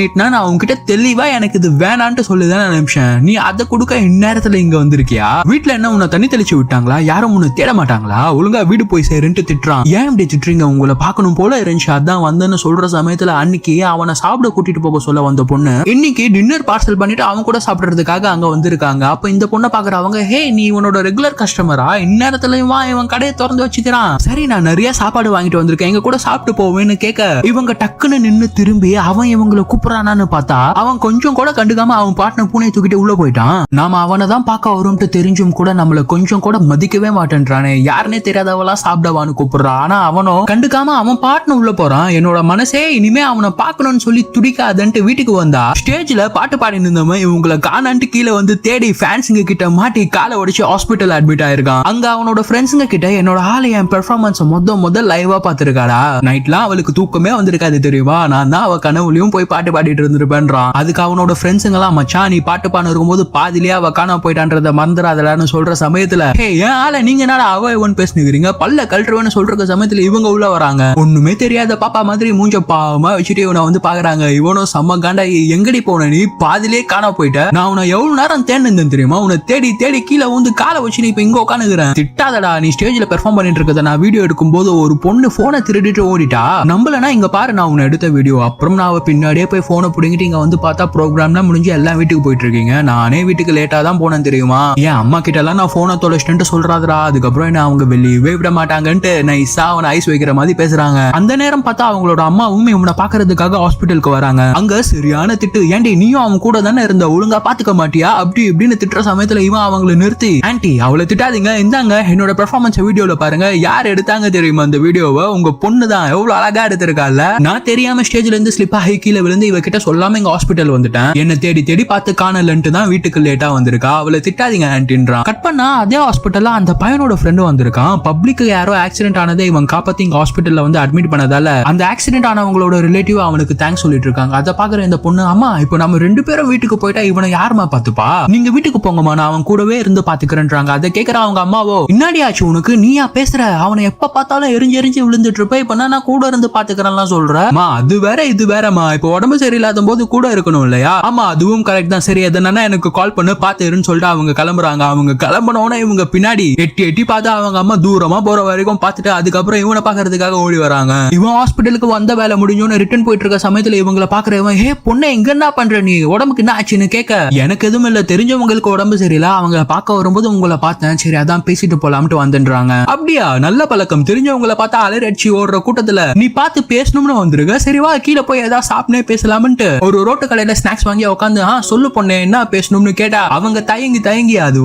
நீட்டினா நான் உன்கிட்ட தெளிவா எனக்கு இது வேணான்ட்டு சொல்லுதான் நினைச்சேன், நீ அதை கொடுக்க இந்நேரத்துல இங்க வந்திருக்கியா, வீட்டுல என்ன உன்னை தண்ணி தெளிச்சு விட்டாங்களா, யாரும் உன்னை தேட மாட்டாங்களா, ஒழுங்கா வீடு போய் சேருன்ட்டு திட்டுறான். ஏன் இப்படி திட்டுறீங்க, உங்களை பார்க்கணும் போல இருந்துச்சு அதான் வந்தேன்னு சொல்ற சமயத்துல அன்னைக்கு அவனை சாப்பிட கூட்டிட்டு போக சொல்ல வந்த பொண்ணு இன்னைக்கு டின்னர் பார்சல் பண்ணிட்டு அவன் கூட சாப்பிடுறதுக்காக அங்க வந்திருக்காங்க. அப்ப இந்த பொண்ணை பாக்குறவங்க நீ உன்னோட ரெகுலர் கஸ்டமரா, இந்நேரத்துல இவன் கடையை திறந்து வச்சுக்கிறான், சரி நான் நிறைய சாப்பாடு வாங்கிட்டு வந்திருக்கேன் எங்க கூட சாப்பிட்டு போவேன்னு கேட்க இவங்க டக்குன்னு நின்னு திரும்பி அவன் இவங்களை கூப்பிடறானான்னு பார்த்தா அவன் கொஞ்சம் கூட கண்டுக்காம அவன் பாட்டின பூனை தூக்கிட்டு உள்ள போயிட்டான். நாம அவனை தான் பார்க்க வரும்ட்டு தெரிஞ்சும் கூட நம்மள கொஞ்சம் கூட மதிக்கவே மாட்டேன்றானே, யாருன்னே தெரியாதவெல்லாம் சாப்பிடவான்னு கூப்பிடுறான். ஆனா அவனும் கண்டுக்காம அவன் பாட்டுன்னு உள்ள போறான். என்னோட மனசே இனிமே அவனை பார்க்கணும்னு சொல்லி துடிக்காதன்ட்டு வீட்டுக்கு வந்தா ஸ்டேஜ்ல பாட்டு பாடி இருந்தவன் இவங்களை காணான்ட்டு கீழே வந்து தேடி ஃபேன்ஸுங்க கிட்ட மாட்டி காலை உடைச்சு ஹாஸ்பிட்டல் அட்மிட் ஆயிருக்கான். அங்க அவனோட ஃப்ரெண்ட்ஸுங்க கிட்ட என்னோட ஆளு என் பெர்ஃபார்மன்ஸ் முதல் லைவா பாத்துருக்காடா, நைட்லாம் அவளுக்கு தூக்கமே வந்திருக்காது தெரியுமா, நான் தான் அவ கனவுலயும் போய் பாட்டு பாடிட்டு இருந்திருப்பேன்றான். அதுக்கு அவனோட ஃப்ரெண்ட்ஸுங்க எல்லாம் மச்சான் நீ பாட்டு பாடு இருக்கும்போது பாதிலேயே அவ காண போயிட்டான்றத மறந்துடாதலான்னு சொல்ற சமயத்துல ஏன் ஆள நீங்க என்னடா அவ இவன் பேசுனீங்க பல்ல கழட்டுவேன்னு சொல்ற சமயத்துல இவங்க உள்ள வராங்க. ஒண்ணுமே தெரியாத பாப்பா மாதிரி மூஞ்ச பாவமா வச்சுட்டு இவனை வந்து பாக்குறாங்க. இவனும் செம்ம காண்டா எங்கடி போன நீ பாதிலே காண போயிட்ட, நான் உன்னை எவ்வளவு நேரம் தேடினேன் தெரியுமா, உன்னை தேடி கீழே வந்து காலை வச்சு நீ இப்ப இங்க உட்காந்துக்கிறேன், திட்டாதடா நீ ஸ்டேஜ்ல பெர்ஃபார்ம் பண்ணிட்டு இருக்கத நான் வீடியோ எடுக்கும் போது ஒரு பொண்ணு போனை திருடிட்டு ஓடிட்டா. நம்மளனா இங்க பாரு நான் உன்னை எடுத்த வீடியோ. அப்புறம் நான் பின்னாடியே போய் போனை புடிங்கிட்டு இங்க வந்து பார்த்தா ப்ரோக்ராம்லாம் முடிஞ்சு எல்லாம் வீட்டுக்கு போயிட்டு இருக்கீங்க. நானே வீட்டுக்கு லேட்டா தான் போனேன் தெரியுமா. என் அம்மா கிட்ட எல்லாம் நான் போனை தொலைச்சிட்டு சொல்றாதரா. அதுக்கப்புறம் என்ன அவங்க வெளியவே விட மாட்டாங்கன்ட்டு நைஸா அவனை ஐஸ் வைக்கிற மாதிரி பேசுறாங்க. அந்த நேரம் பார்த்தா அவங்களோட அம்மாவும் இவனை பாக்குறதுக்காக ஹாஸ்பிட்டலுக்கு வராங்க. அங்க சரியான திட்டு. ஏன்டி நீயும் அவன் கூட தானே இருந்த, ஒழுங்கா பாத்துக்க மாட்டியா அப்படி இப்படின்னு திட்டுற சமயத்துல இவன் அவங்களை நிறுத்தி, ஆன்டி அவளை திட்டாதீங்க, இந்தாங்க என்னோட பெர்ஃபார்மன்ஸ் வீடியோல பாருங்க. யார் எடுத்தாங்க தெரியுமா அந்த வீடியோவை? உங்க பொண்ணு தான். எவ்வளவு அழகா எடுத்திருக்கால. நான் தெரியாம ஸ்டேஜ்ல இருந்து ஸ்லிப் ஆகி கீழே விழுந்து இவ கிட்ட சொல்லாம இங்க ஹாஸ்பிட்டல் வந்துட்டேன். என்ன தேடி தேடி பார்த்து காணலன்ட்டு தான் வீட்டுக்கு லேட்டா வந்திருக்கா. அவளை திட்டாதீங்க ஆன்டின்றான். கட் பண்ணா அதே ஹாஸ்பிட்டல்ல அந்த பையனோட ஃப்ரெண்டு வந்திருக்கான். பப்ளிக் யாரோ ஆக்சிடென்ட் ஆனதை இவன் காப்பாத்தி இங்க ஹாஸ்பிட்டல்ல வந்து அட்மிட் பண்ணதால அந்த ஆக்சிடென்ட் ஆனவங்களோட ரிலேட்டிவ் அவனுக்கு தேங்க்ஸ் சொல்லிட்டு இருக்காங்க. அதை பாக்குற இந்த பொண்ணு, அம்மா இப்போ நம்ம 2 பேரும் வீட்டுக்கு போயிட்டா இவனை யாருமா பாத்துப்பா, நீங்க வீட்டுக்கு போங்கம்மா, நான் அவன் கூடவே இருந்து பாத்துக்கிறேன்றாங்க. அதை கேட்கற அவங்க அம்மாவோ, இன்னாடி ஆச்சு உனக்கு, நீயா பேசுற, அவனை எப்ப பார்த்தாலும் எரிஞ்சு எரிஞ்சு விழுந்துட்டு இருப்ப, இப்ப நான் கூட இருந்து பாத்துக்கிறேன்லாம் சொல்றேன். அது வேற இது வேறமா, இப்போ உடம்பு சரியில்லாத போது கூட இருக்கணும் இல்லையா. ஆமா அதுவும் கரெக்ட் தான். சரி எதனா எனக்கு கால் பண்ணு பாத்துருன்னு சொல்லிட்டு அவங்க கிளம்புறாங்க. அவங்க கிளம்பினோட இவங்க பின்னாடி எட்டி எட்டி பார்த்து அவங்க அம்மா தூரமா போற வரைக்கும் பார்த்துட்டு அதுக்கப்புறம் இவனை பாக்குறதுக்காக ஓடி வராங்க. இவன் ஹாஸ்பிட்டலுக்கு வந்த வேலை முடிஞ்சோன்னு ரிட்டர்ன் போயிட்டு இருக்க சமயத்துல இவங்களை பாக்குறவன், ஹே பொண்ணு எங்க என்ன பண்ற நீ, உடம்புக்கு என்ன ஆச்சுன்னு கேட்க, எனக்கு எதுவும் இல்ல, தெரிஞ்சவங்களுக்கு உடம்பு சரியில்லை, அவங்க பார்க்க வரும்போது உங்களை பார்த்தேன், சரி அதான் பேசிட்டு போலாம்ட்டு வந்துன்றாங்க. அப்படியா, நல்ல பழக்கம். தெரிஞ்சவங்களை பார்த்தா அலறி அடிச்சு ஓடுற கூட்டத்துல நீ பார்த்து பேசணும்னு வந்துருக்க. சரி வா கீழே போய் ஏதாவது சாப்பிட்டே பேசலாம்ட்டு ஒரு ரோட்டு கடையில ஸ்நாக்ஸ் வாங்கி உட்காந்து சொல்லு பொண்ணு என்ன பேசணும்னு கேட்டா அவங்க தயங்கி தயங்கி அது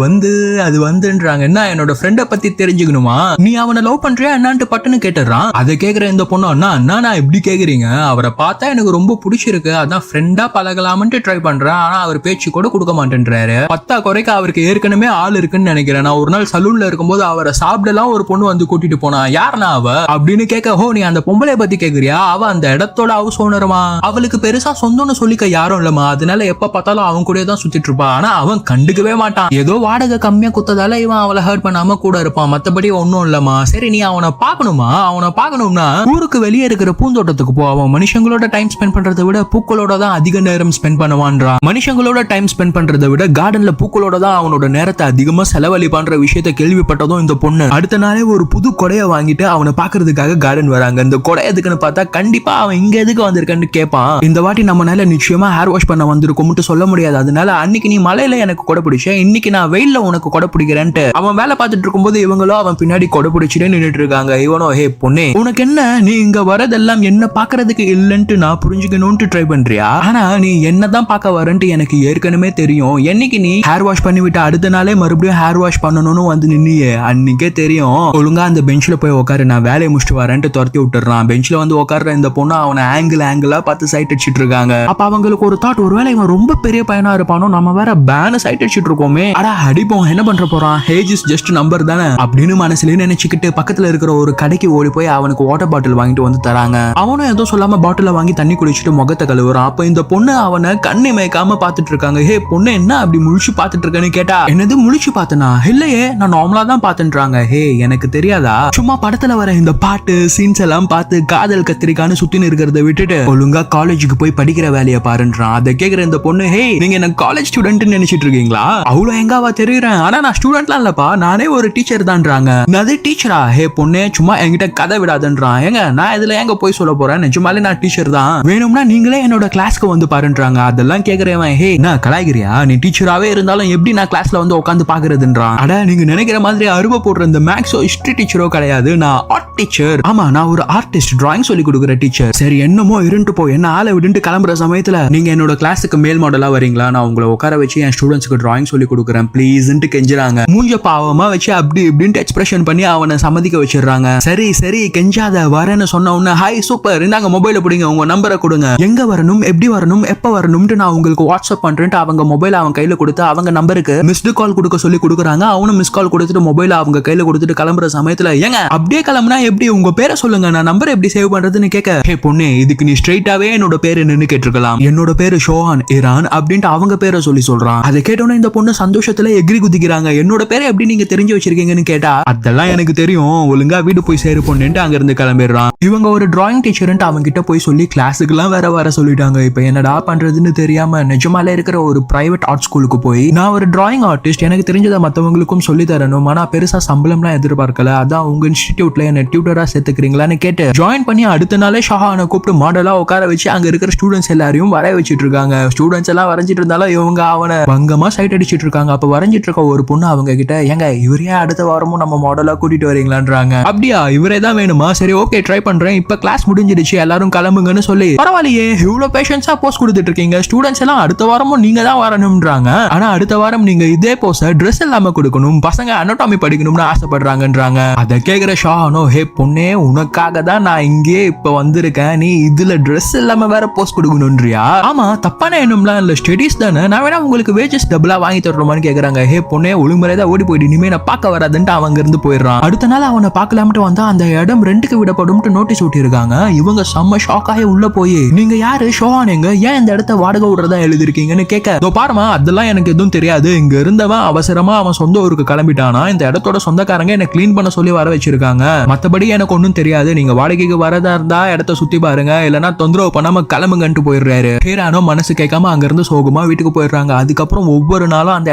வந்துன்றாங்க. என்ன என்னோட ஃப்ரெண்ட பத்தி தெரிஞ்சுக்கணுமா, நீ அவனை லவ் பண்றியா என்னன்ட்டு பட்டுன்னு கேட்டுறான். அதை கேக்குற இந்த பொண்ணு, அண்ணா நான் எப்படி கேக்குறீங்க, அவரை பார்த்தா எனக்கு ரொம்ப பிடிச்சிருக்கு, அதான் ஃப்ரெண்டா பழகலாம்னு ட்ரை பண்றேன், ஆனா அவர் பேச்சு கூட கொடுக்க மாட்டேன்றாரு. 10 குறைக்கு அவருக்கு ஏற்கனவே ஆள் இருக்குன்னு நினைக்கிறேன். நான் ஒரு நாள் சலூன்ல இருக்கும்போது அவரை சாப்பிடலாம் ஒரு பொண்ணு வந்து கூட்டிட்டு போனா, யாருனா அவ அப்படின்னு கேட்க, ஹோ நீ அந்த பொம்பளை பத்தி கேக்குறியா, அவ அந்த இடத்தோட ஹவுஸ் ஓனருமா, அவளுக்கு பெருசா சொந்தம்னு சொல்லிக்க யாரும் இல்லமா, அதனால எப்ப பார்த்தாலும் அவன் கூட தான் சுத்திட்டு இருப்பா, ஆனா அவன் கண்டுக்கவே மாட்டான், ஏதோ வாடகை கம்மியா குத்ததால இவன் அவளை ஹர்ட் பண்ணாம கூட இருப்பான், மத்தபடி ஒன்னும் இல்லமா. சரி நீ அவனை பாக்கணுமா, அவனை பாக்கணும்னா ஊருக்கு வெளியே இருக்கிற பூந்தோட்டத்துக்கு போ, அவன் மனுஷங்களோட டைம் ஸ்பெண்ட் பண்றதை விட பூக்களோட தான் அதிக நேரம் ஸ்பெண்ட் பண்ணுவான்றான். மனுஷங்களோட டைம் ஸ்பெண்ட் பண்றதை விட கார்டன்ல பூக்களோட தான் அவனோட நேரத்தை அதிகமா செலவழிப்பான்ற விஷயத்தை கேள்விப்பட்டதும் இந்த பொண்ணு அடுத்த நாளே ஒரு புது கொடையை வாங்கிட்டு அவனை பாக்குறதுக்காக கார்டன் வராங்க. இந்த கொடை எதுக்குன்னு பார்த்தா கண்டிப்பா அவன் இங்க எதுக்கு வந்திருக்கான்னு கேட்பான். இந்த வாட்டி நம்மனால நிச்சயமா ஹேர் வாஷ் பண்ண வந்திருக்கும்னு சொல்ல முடியாது, அதனால அன்னைக்கு நீ மலையில எனக்கு கொடை பிடிச்ச, இன்னைக்கு நான் வெயில்ல உனக்கு கொடை பிடிக்கிறேன்ட்டு அவன் வேலை பார்த்துட்டு இருக்கும்போது இவங்களும் அவன் பின்னாடி கொடை பிடிச்சிட்டே நின்றுட்டு இருக்காங்க. இவனோ, ஹே பொண்ணே உனக்கு என்ன, நீ இங்க வரதெல்லாம் என்ன பாக்குறதுக்கு இல்லன்ட்டு நான் புரிஞ்சுக்கணும்னு ட்ரை பண்றியா, ஆனா நீ என்னதான் பார்க்க வரன்ட்டு எனக்கு ஏற்கனவே தெரியும். என்னைக்கு நீ ஹேர் வாஷ் பண்ணி விட்டு அடுத்த நாளே மறுபடியும் ஹேர் வாஷ் பண்ணணும்னு வந்து நின்னியே அன்னைக்கே தெரியும். ஒழுங்கா அந்த பெஞ்ச்ல போய் உட்காரு, நான் வேலையை முடிச்சுட்டு வரேன்ட்டு துரத்தி விட்டுறான். பெஞ்ச்ல வந்து உட்கார்ற இந்த பொண்ணு அவனை ஆங்கிளா பார்த்து சைட் அடிச்சிட்டு இருக்காங்க. அப்ப அவங்களுக்கு ஒரு தாட், ஒருவேளை இவன் ரொம்ப பெரிய பையனா இருப்பானோ, நம்ம வேற பேன சைட் அடிச்சிட்டு இருக்கோமே, அடா அடிப்போம், என்ன பண்ற போறான், ஏஜ் இஸ் ஜஸ்ட் நம்பர் தானே அப்படின்னு மனசுல நினைச்சுக்கிட்டு பக்கத்துல இருக்கிற ஒரு கடைக்கு ஓடி போய் அவனுக்கு வாட்டர் பாட்டில் வாங்கிட்டு வந்து தராங்க. அவனும் ஏதோ சொல்லாம பாட்டில வாங்கி தண்ணி குடிச்சிட்டு முகத்தை கழுவுறான். அப்ப இந்த பொண்ணு அவனை கண்ணை மேய்க்காம பாத்துட்டு இருக்காங்க. ஹே பொண்ணு என்ன அப்படி முழிச்சு பாத்துட்டு இருக்கேன்னு கேட்டா, என்னது முழிச்சு பார்த்தனா, இல்லையே நான் நார்மலா தான் பாத்துன்றாங்க. ஹே எனக்கு தெரியாதா, சும்மா படத்துல வர இந்த பாட்டு சீன்ஸ் எல்லாம் பார்த்து காதல் கத்திரிக்கான்னு சுத்தின்னு இருக்கிறத விட்டுட்டு ஒழுங்கா காலேஜுக்கு போய் படிக்கிற வேலையை பாருன்றான். அதை கேக்குற இந்த பொண்ணு, ஹே நீங்க என்ன காலேஜ் ஸ்டூடெண்ட் நினைச்சிட்டு இருக்கீங்களா, அவ்வளவு எங்காவா தெரியுறேன், ஆனா நான் ஸ்டூடெண்ட்லாம் இல்லப்பா, நானே ஒரு டீச்சர் தான்றாங்க. அது டீச்சரா, ஹே பொண்ணே சும்மா என்கிட்ட கதை விடாதுன்றான். ஏங்க நான் இதுல எங்க போய் சொல்ல போறேன், நிஜமாலே நான் டீச்சர் தான், வேணும்னா நீங்களே என்னோட கிளாஸ்க்கு வந்து பாருன்றாங்க. அதெல்லாம் கேக்குறவன், ஹே நான் கலாய்கிறியா, நீ டீச்சராவே இருந்தாலும் எப்படி நான் கிளாஸ்ல வந்து உட்காந்து பாக்குறதுன்றான். அட நீங்க நினைக்கிற மாதிரி அருவ போடுற இந்த மேக்ஸோ ஹிஸ்டரி டீச்சரோ கிடையாது, நான் ஆர்ட் டீச்சர். ஆமா நான் ஒரு ஆர்டிஸ்ட், டிராயிங் சொல்லி கொடுக்குற டீச்சர். சரி என்னமோ இருந்துட்டு போ, என்ன ஆளை விட்டு கிளம்புற சமயத்துல நீங்க என்னோட கிளாஸுக்கு மேல் மாடலா வரீங்களா, நான் உங்களை உட்கார வச்சு என் ஸ்டூடெண்ட்ஸ்க்கு டிராயிங் சொல்லி கொடுக்குறேன் ப்ளீஸ்ன்ட்டு கெஞ்சுறாங்க. மூஞ்ச பாவமா வச்சு அப்படி இப்படின்ட்டு எக்ஸ்பிரஷன் பண்ணி அவனை சம்மதிக்க வச்சிடறாங்க. சரி சரி கெஞ்சாத வரேன்னு சொன்ன உடனே, ஹாய் சூப்பர் இந்தாங்க மொபைல பிடிங்க, உங்க நம்பரை கொடுங்க, எங்க வரணும் எப்படி வரணும் எப்ப வரணும்ட்டு நான் உங்களுக்கு வாட்ஸ்அப் பண்றேன்ட்டு அவங்க மொபைல் அவன் கையில கொடுத்து அவங்க நம்பருக்கு மிஸ்டு கால் கொடுக்க சொல்லி கொடுக்குறாங்க. அவனும் மிஸ் கால் கொடுத்துட்டு மொபைல் அவங்க கையில கொடுத்துட்டு கிளம்புற சமயத்துல, ஏங்க அப்படியே கிளம்புனா எப்படி, உங்க பேரை சொல்லுங்க, நான் நம்பர் எப்படி சேவ் பண்றதுன்னு கேட்க, ஹே பொண்ணு இதுக்கு நீ ஸ்ட்ரைட்டாவே என்னோட பேரு என்னன்னு கேட்டிருக்கலாம், என்னோட பேரு ஷோஹான் ஈரான் அப்படின்ட்டு அவங்க பேரை சொல்லி சொல்றான். அதை கேட்டோன்னே இந்த பொண்ணு சந்தோஷத்துல எகிரி குதிக்கிறாங்க. என்னோட பேரை எப்படி நீங்க தெரிஞ்சு வச்சிருக்கீங்கன்னு கேட்டா, அதெல்லாம் எனக்கு தெரியும், ஒழுங்கா வீடு போய் சேரு பொண்ணுன்ட்டு அங்க இருந்து கிளம்பிடுறான். இவங்க ஒரு டிராயிங் டீச்சர்ன்ட்டு அவங்க கிட்ட போய் சொல்லி கிளாஸுக்கு எல்லாம் வேற வர சொல்லிட்டாங்க. இப்ப என்னடா பண்றதுன்னு தெரியாம நிஜமாலே இருக்கிற ஒரு பிரைவேட் ஆர்ட் ஸ்கூலுக்கு போய், நான் ஒரு டிராயிங் ஆர்டிஸ்ட், எனக்கு தெரிஞ்சதை மத்தவங்களுக்கும் சொல்லி தரணும், ஆனா பெருசா சம்பளம்லாம் எதிர்பார்க்கல, அதான் உங்க இன்ஸ்டிடியூட்ல என்ன டியூட்டரா மாடலரா சேர்த்துக்கிறீங்களான்னு கேட்டு ஜாயின் பண்ணி அடுத்த நாளே ஷாஹானை கூப்பிட்டு மாடலா உட்கார வச்சு அங்க இருக்கிற ஸ்டூடெண்ட்ஸ் எல்லாரையும் வரைய வச்சிட்டு இருக்காங்க. ஸ்டூடெண்ட்ஸ் எல்லாம் வரைஞ்சிட்டு இருந்தாலும் இவங்க அவனை பங்கமா சைட் அடிச்சிட்டு இருக்காங்க. அப்ப வரைஞ்சிட்டு இருக்க ஒரு பொண்ணு அவங்க கிட்ட, ஏங்க இவரே அடுத்த வாரமும் நம்ம மாடலா கூட்டிட்டு வரீங்களான்றாங்க. அப்படியா, இவரே தான் வேணுமா, சரி ஓகே ட்ரை பண்றேன், இப்ப கிளாஸ் முடிஞ்சிடுச்சு எல்லாரும் கிளம்புங்கன்னு சொல்லி, பரவாயில்லையே இவ்வளவு பேஷன்ஸா போஸ்ட் கொடுத்துட்டு இருக்கீங்க, ஸ்டூடெண்ட்ஸ் எல்லாம் அடுத்த வாரமும் நீங்க தான் வரணும்ன்றாங்க. ஆனா அடுத்த வாரம் நீங்க இதே போஸ் ட்ரெஸ் இல்லாம கொடுக்கணும், பசங்க அனோட்டாமி படிக்கணும்னு ஆசைப்படுறாங்கன்றாங்க. அதை கேக்குற ஷாஹானோ, ஹே பொண்ணே உனக்காக தான் நான் இங்கே இப்ப வந்திருக்கேன், நீ இதுல ட்ரெஸ் இல்லாம வேற போஸ்ட் கொடுக்கணும்ன்றியா? ஆமா தப்பான எண்ணம்லாம் இல்ல, ஸ்டடிஸ் தானே, நான் வேணா உங்களுக்கு வேஜஸ் டபுளா வாங்கி தரணுமான்னு கேக்குறாங்க. ஹே பொண்ணே ஒழுங்குமுறையா ஓடி போயிட்டு இனிமே நான் பார்க்க வராதுன்ட்டு அவங்க இருந்து போயிடுறான். அடுத்த நாள் அவனை பார்க்கலாம்ட்டு வந்தா அந்த இடம் ரெண்டுக்கு விடப்படும் நோட்டீஸ் ஒட்டிருக்காங்க. இவங்க செம்ம ஷாக்காக உள்ள போய், நீங்க யாரு ஷோஹானுங்க, ஏன் இந்த இடத்த வாடகை விடுறதா எழுதிருக்கீங்கன்னு கேட்க, பாருமா அதெல்லாம் எனக்கு எதுவும் தெரியாது, இங்க இருந்தவன் அவசரமா அவன் சொந்த ஊருக்கு கிளம்பிட்டானா, இந்த இடத்தோட சொந்தக்காரங்க என்ன கிளீன் பண்ண சொல்லி வர வச்சிருக்காங்க, மத்தபடி எனக்கு ஒன்னும் தெரியாது, நீங்க வாடகைக்கு வரதா இருந்தா இடத்த சுத்தி பாருங்க, இல்லனா தொந்தரவு பண்ணாம கிளம்புங்கன்ட்டு போயிடுறாரு. ஹீரானோ மனசு கேட்காம அங்க இருந்து சோகமா வீட்டுக்கு போயிடுறாங்க. அதுக்கப்புறம் ஒவ்வொரு நாளும் அந்த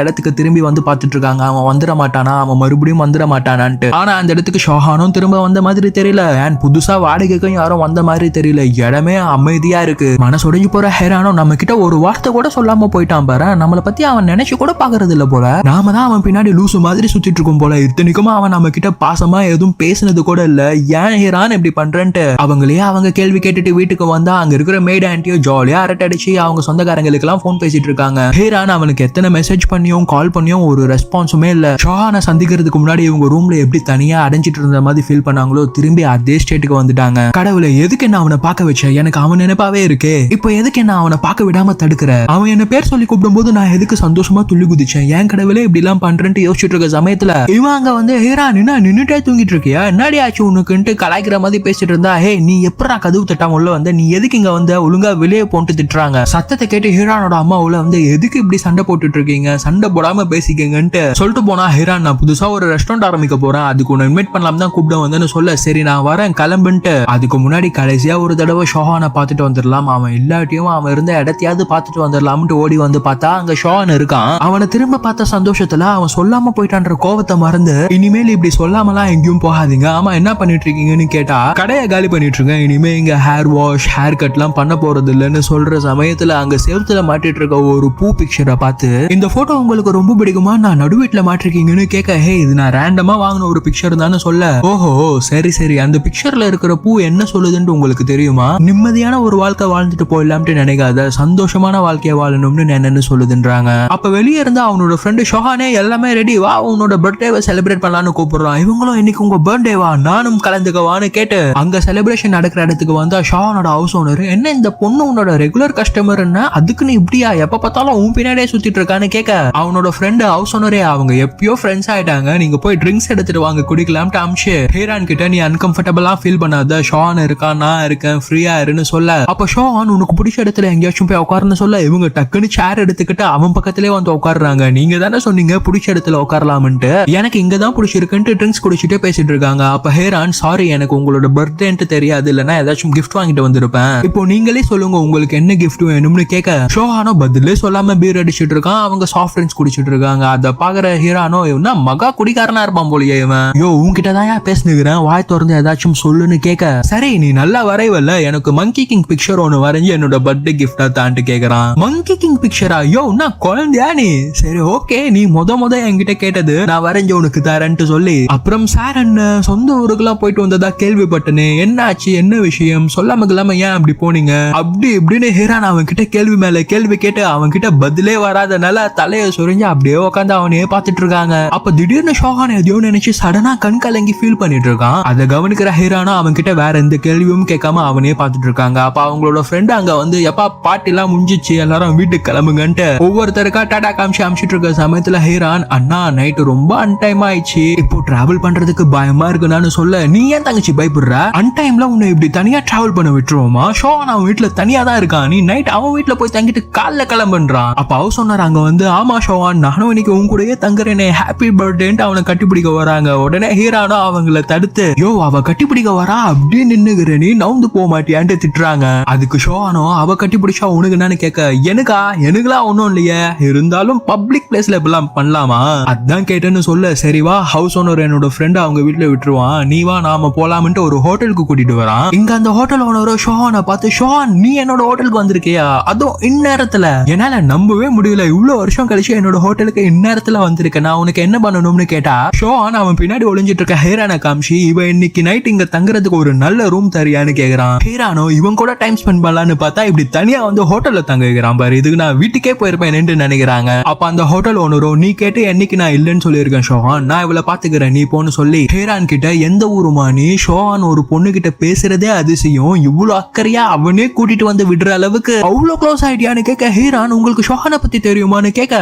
இடத்துக்கு திரும்பி வந்து பார்த்துட்டு இருக்காங்க, அவன் வந்துட மாட்டானா, அவன் மறுபடியும் வந்துட மாட்டானான்ட்டு. ஆனா அந்த இடத்துக்கு ஷோஹானும் திரும்ப வந்த மாதிரி தெரியல, அண்ட் புதுசா வாடகைக்கும் யாரும் வந்த மாதிரி தெரியல, இடமே அமைதியா இருக்கு. மனசு உடைஞ்சு போற ஹீரானோ நம்ம கிட்ட ஒரு வார்த்தை கூட சொல்லாம போயிட்டான் பாரு, நம்மளை பத்தி அவன் நினைச்சு கூட பாக்குறது இல்ல போல, நாம தான் அவன் பின்னாடி லூசு மாதிரி சுத்திட்டு இருக்கோம் போல, இத்தனைக்கும் அவன் நம்ம கிட்ட பாசமா எதுவும் பேசினது கூட இல்ல, ஏன் ஹீரான் இப்படி பண்றேன்ட்டு அவங்களே அவங்க கேள்வி கேட்டுட்டு வீட்டுக்கு வந்தா அங்க இருக்கிற மேட் ஆண்டியோ ஜாலியா அரட்டை அடிச்சு அவங்க சொந்தக்காரங்களுக்கு எல்லாம் போன் பேசிட்டு இருக்காங்க. ஹீரான் அவனுக்கு எத்தனை மெசேஜ் பண்ணியும் கால் பண்ணியும் ஒரு ரெஸ்பான்ஸுமே இல்ல. ஷோஹானை சந்திக்கிறதுக்கு முன்னாடி இவங்க ரூம்ல எப்படி தனியா அடைஞ்சிட்டு இருந்த மாதிரி ஃபீல் பண்ணாங்களோ திரும்பி அதே ஸ்டேட்டுக்கு வந்துட்டாங்க. கடவுளை எதுக்கு என்ன அவனை பார்க்க வச்ச, எனக்கு அவன் நினைப்பாவே இருக்கே, இப்போ எதுக்கு என்ன அவனை பார்க்க விடாம தடுக்கிற, அவன் என்ன பேர் சொல்லி கூப்பிடும் போது நான் எதுக்கு சந்தோஷமா துள்ளி குதிச்சேன், ஏன் கடவுளே இப்படி எல்லாம் பண்றேன்ட்டு யோசிச்சுட்டு இருக்க சமயத்துல இவன் அங்க வந்து, ஹீரான் நின்னுட்டே தூங்கிட்டு இருக்கியா, என்னடி ஆச்சு உனக்குன்ட்டு கலாய்க்கிற மாதிரி பேசிட்டு இருந்தா, ஹே நீ எப்படா கதவு தட்டாம உள்ள வந்த, நீ எதுக்கு இங்க வந்த, ஒழுங்கா வெளியே போட்டு திட்டுறாங்க. சத்தத்தை கேட்டு ஹீரானோட அம்மா உள்ள வந்து, எதுக்கு இப்படி சண்டை போட்டுட்டு இருக்கீங்க, சண்டை போடாம பேசிக்கங்கன்ட்டு சொல்லிட்டு போனா. ஹீரான் நான் புதுசா ஒரு ரெஸ்டாரண்ட் ஆரம்பிக்க போறேன், அதுக்கு உன்னை இன்வைட் பண்ணலாம் தான் கூப்பிட வந்தேன்னு சொல்ல, சரி நான் வரேன் கிளம்புன்ட்டு. அதுக்கு முன்னாடி கடைசியா ஒரு தடவை ஷோஹானை பார்த்துட்டு வந்துடலாம், அவன் இல்லாட்டியும் அவன் இருந்த இடத்தையாவது பார்த்துட்டு வந்துடலாம்னு ஓடி வந்து பார்த்தா அங்க ஷோஹான் இருக்கான். அவனை திரும்ப பார்த்த சந்தோஷத்துல அவன் சொல்லாம போயிட்டான்ற கோவத்தை மறந்து, இனிமேல் இப்படி சொல்லாமலாம் எங்கேயும் போகாதீங்க, ஆமா என்ன பண்ணிட்டு இருக்கீங்கன்னு கேட்டா, கடையை காலி பண்ணிட்டு இருக்கேன், இனிமே இங்க ஹேர் வாஷ் ஹேர் கட் எல்லாம் பண்ண போறது இல்லைன்னு சொல்ற சமயத்துல அங்க செவுத்துல மாட்டிட்டு இருக்க ஒரு பூ பிக்சரை பார்த்து, இந்த போட்டோ உங்களுக்கு ரொம்ப பிடிக்குமா, நான் நடு வீட்டுல மாட்டிருக்கீங்கன்னு கேட்க, ஹே இது நான் ரேண்டமா வாங்கின ஒரு பிக்சர் தானே சொல்ல, ஓஹோ சரி சரி அந்த பிக்சர்ல இருக்கிற பூ என்ன சொல்லுதுன்னு உங்களுக்கு தெரியுமா, நிம்மதியான ஒரு வாழ்க்கை வாழ்ந்துட்டு போயிடலாம்னு நினைக்காத, சந்தோஷமான வாழ்க்கையை வாழணும்னு நினைன்னு சொல்லுதுன்றாங்க. அப்ப வெளியே இருந்தா அவனோட ஃப்ரெண்டு ஷோஹானே எல்லாமே ரெடி, வா உன்னோட பர்த்டேவை செலிப்ரேட் பண்ணலாம்னு கூப்பிடுறான். இவங்களும் இன்னைக்கு உங்க பர்த்டேவா, நானும் கலந்துக்கவான்னு கேட்டு அங்க செலிப்ரேஷன் நடக்கிற இடத்துக்கு வந்தா ஷோஹானோட ஹவுஸ் ஓனர், என்ன இந்த பொண்ணு உன்னோட ரெகுலர் கஸ்டமர், அதுக்கு நீ இப்படியா எப்ப பார்த்தாலும் உன் பின்னாடியே சுத்திட்டு இருக்கான்னு கேட்க, அவனோட ஃப்ரெண்டு ஹவுஸ் ஓனரே அவங்க எப்பயோ ஃப்ரெண்ட்ஸ் ஆயிட்டாங்க, நீங்க போய் ட்ரிங்க்ஸ் எடுத்துட்டு வாங்க குடிக்கலாம்ட்டு அம்ஷே. ஹீரான் கிட்ட நீ அன்கம்ஃபர்டபுளா ஃபீல் பண்ணாத, ஷோஹான் இருக்கான் நான் இருக்கேன் ஃப்ரீயா இருன்னு சொல்ல, அப்ப ஷோஹான் உனக்கு பிடிச்ச இடத்துல எங்கேயாச்சும் போய் உட்காருன்னு சொல்ல, இவங்க டக்குன்னு சேர் எடுத்துக்கிட்டு அவன் பக்கத்திலே வந்து உட்காடுறாங்க. நீங்க தானே சொன்னீங்க பிடிச்ச இடத்துல உட்காரலாம்ட்டு, எனக்கு இங்கதான் பிடிச்சிருக்குன்ட்டு ட்ரிங்க்ஸ் குடிச்சிட்டே பேசிட்டு இருக்காங்க. அப்ப ஹீரான், சாரி எனக்கு உங்களோட பர்த்டேன்ட்டு தெரியாது, இல்லன்னா ஏதாச்சும் கிஃப்ட் வாங்கிட்டு வந்திருப்பேன், இப்போ நீங்களே சொல்லுங்க உங்களுக்கு என்ன கிஃப்ட் வேணும்னு கேட்க, ஷோஹானோ பதிலே சொல்லாம பீர் அடிச்சிட்டு இருக்கான், அவங்க சாஃப்ட் ட்ரிங்க்ஸ் குடிச்சிட்டு இருக்காங்க. அதை பாக்குற ஹீரானோ, இவனா மகா குடிக்காரனா இருப்பான் போலியே இவன், யோ உன்கிட்ட தான் பேசுனுக்கிறேன் வாய் திறந்து ஏதாச்சும் சொல்லுன்னு கேட்க, சரி நீ நல்லா வரைவல்ல, எனக்கு மங்கி கிங் பிக்சர் ஒன்னு வரைஞ்சி என்னோட பர்த்டே கிஃப்டா தான்ட்டு கேக்குறான். மங்கி கிங் பிக்சரா, யோ நான் குழந்தையா நீ, சரி ஓகே நீ முத என்கிட்ட கேட்டது நான் வரைஞ்ச உனக்கு தரேன்ட்டு சொல்லி, அப்புறம் சார் என்ன சொந்த ஊருக்குலாம் போயிட்டு வந்ததா கேள்விப்பட்டனே, என்ன ஆச்சு என்ன விஷயம் சொல்லாம ஏன் அப்படி போனீங்க அப்படி இப்படின்னு ஹீரான் அவன் கிட்ட கேள்வி மேல கேள்வி கேட்டு அவன் கிட்ட பதிலே வராதனால தலைய சொரிஞ்சு அப்படியே உட்காந்து அவனையே பாத்துட்டு இருக்காங்க. அப்ப திடீர்னு ஷோஹான் எதையோ நினைச்சு சடனா கண் கலங்கி ஃபீல் பண்ணிட்டு இருக்கான். அதை கவனிக்கிற ஹீரானா அவன் கிட்ட வேற எந்த கேள்வியும் கேட்காம அவனே பாத்துட்டு இருக்காங்க. அப்ப அவங்களோட ஃப்ரெண்ட் அங்க வந்து எப்பா பாட்டி எல்லாம் முடிஞ்சிச்சு எல்லாரும் வீட்டுக்கு கிளம்புங்கன்ட்டு ஒவ்வொருத்தருக்கா டாடா காமிச்சு அமிச்சிட்டு இருக்க சமயத்துல ஹீரான், அண்ணா நைட்டு ரொம்ப அன்டைம் ஆயிடுச்சு, இப்போ டிராவல் பண்றதுக்கு பயமா இருக்குன்னு சொல்ல, நீ ஏன் தங்கச்சி பயப்படுற, அன்டைம்ல உன்னை இப்படி தனியா டிராவல் பண்ண விட்டுருவோமா, ஷோஹான் அவன் வீட்டுல தனியா தான் இருக்கான், நீ நைட் அவன் வீட்டுல போய் தங்கிட்டு காலைல கிளம்புன்றான். அப்ப அவ சொன்னார் அங்க வந்து, ஆமா ஷோஹான் நானும் இன்னைக்கு உன் கூடயே தங்குறேனே ஹாப்பி பர்த்டேன்ட்டு அவனை கட்டிப்பிடிக்க வராங்க. உடனே ஹீரானோ அவங்கள தடுத்து, யோ அவ கட்டிப்பிடிக்க வரா அப்படியே நின்னுகிற நீ நவுந்து போக மாட்டியான்ட்டு திட்டுறாங்க. அதுக்கு ஷோஹானோ, அவ கட்டிப்பிடிச்சா உனக்கு என்னன்னு கேட்க, எனக்குலாம் ஒன்னும் இல்லையே, இருந்தாலும் பப்ளிக் பிளேஸ்ல இப்பெல்லாம் பண்ணலாமா, அதான் கேட்டேன்னு சொல்ல, சரி வா ஹவுஸ் ஓனர் என்னோட ஃப்ரெண்ட் அவங்க வீட்டுல விட்டுருவான், நீ வா நாம போலாம்னு ஒரு ஹோட்டலுக்கு கூட்டிட்டு வரான். இங்க அந்த ஹோட்டல் ஓனரோ ஷோஹானை பார்த்து, ஷோஹான் நீ என்னோட ஹோட்டலுக்கு வந்திருக்கியா, அதுவும் இந்நேரத்துல? என்னால நம்பவே முடியல, இவ்வளவு வருஷம் கழிச்சு என்னோட ஹோட்டலுக்கு இந்நேரத்துல வந்திருக்க, நான் உனக்கு என்ன பண்ணணும்னு கேட்டா ஷோஹான் அவன் பின்னாடி ஒளிஞ்சிட்டு இருக்க ஹீரானை காமிச்சு, இவன் இன்னைக்கு நைட் இங்க தங்குறதுக்கு ஒரு நல்ல ரூம் தரியான்னு கேக்குறான். ஹீரானோ இவன் கூட டைம் ஸ்பெண்ட் பண்ணலான்னு பார்த்தா இப்படி தனியா வந்து ஹோட்டல்ல தங்க வைக்கிறான் பாரு, இதுக்கு நான் வீட்டுக்கே போயிருப்பேன் நினைக்கிறாங்க. அப்ப அந்த ஹோட்டல் ஓனரோ, நீ கேட்டு என்னைக்கு நான் இல்லன்னு சொல்லியிருக்கேன் ஷோஹான், நான் இவளை பாத்துக்கிறேன் நீ போன்னு சொல்லி ஹீரான் கிட்ட, எந்த ஊருமா நீ? ஷோஹான் ஒரு பொண்ணு கிட்ட பேசுறதே அதிசயம், இவ்வளவு அக்கறையா அவனே கூட்டிட்டு வந்து விடுற அளவுக்கு அவ்வளவு க்ளோஸ் ஆயிட்டியான்னு கேட்க ஹீரான், உங்களுக்கு ஷோஹானை பத்தி தெரியுமான்னு கேட்க,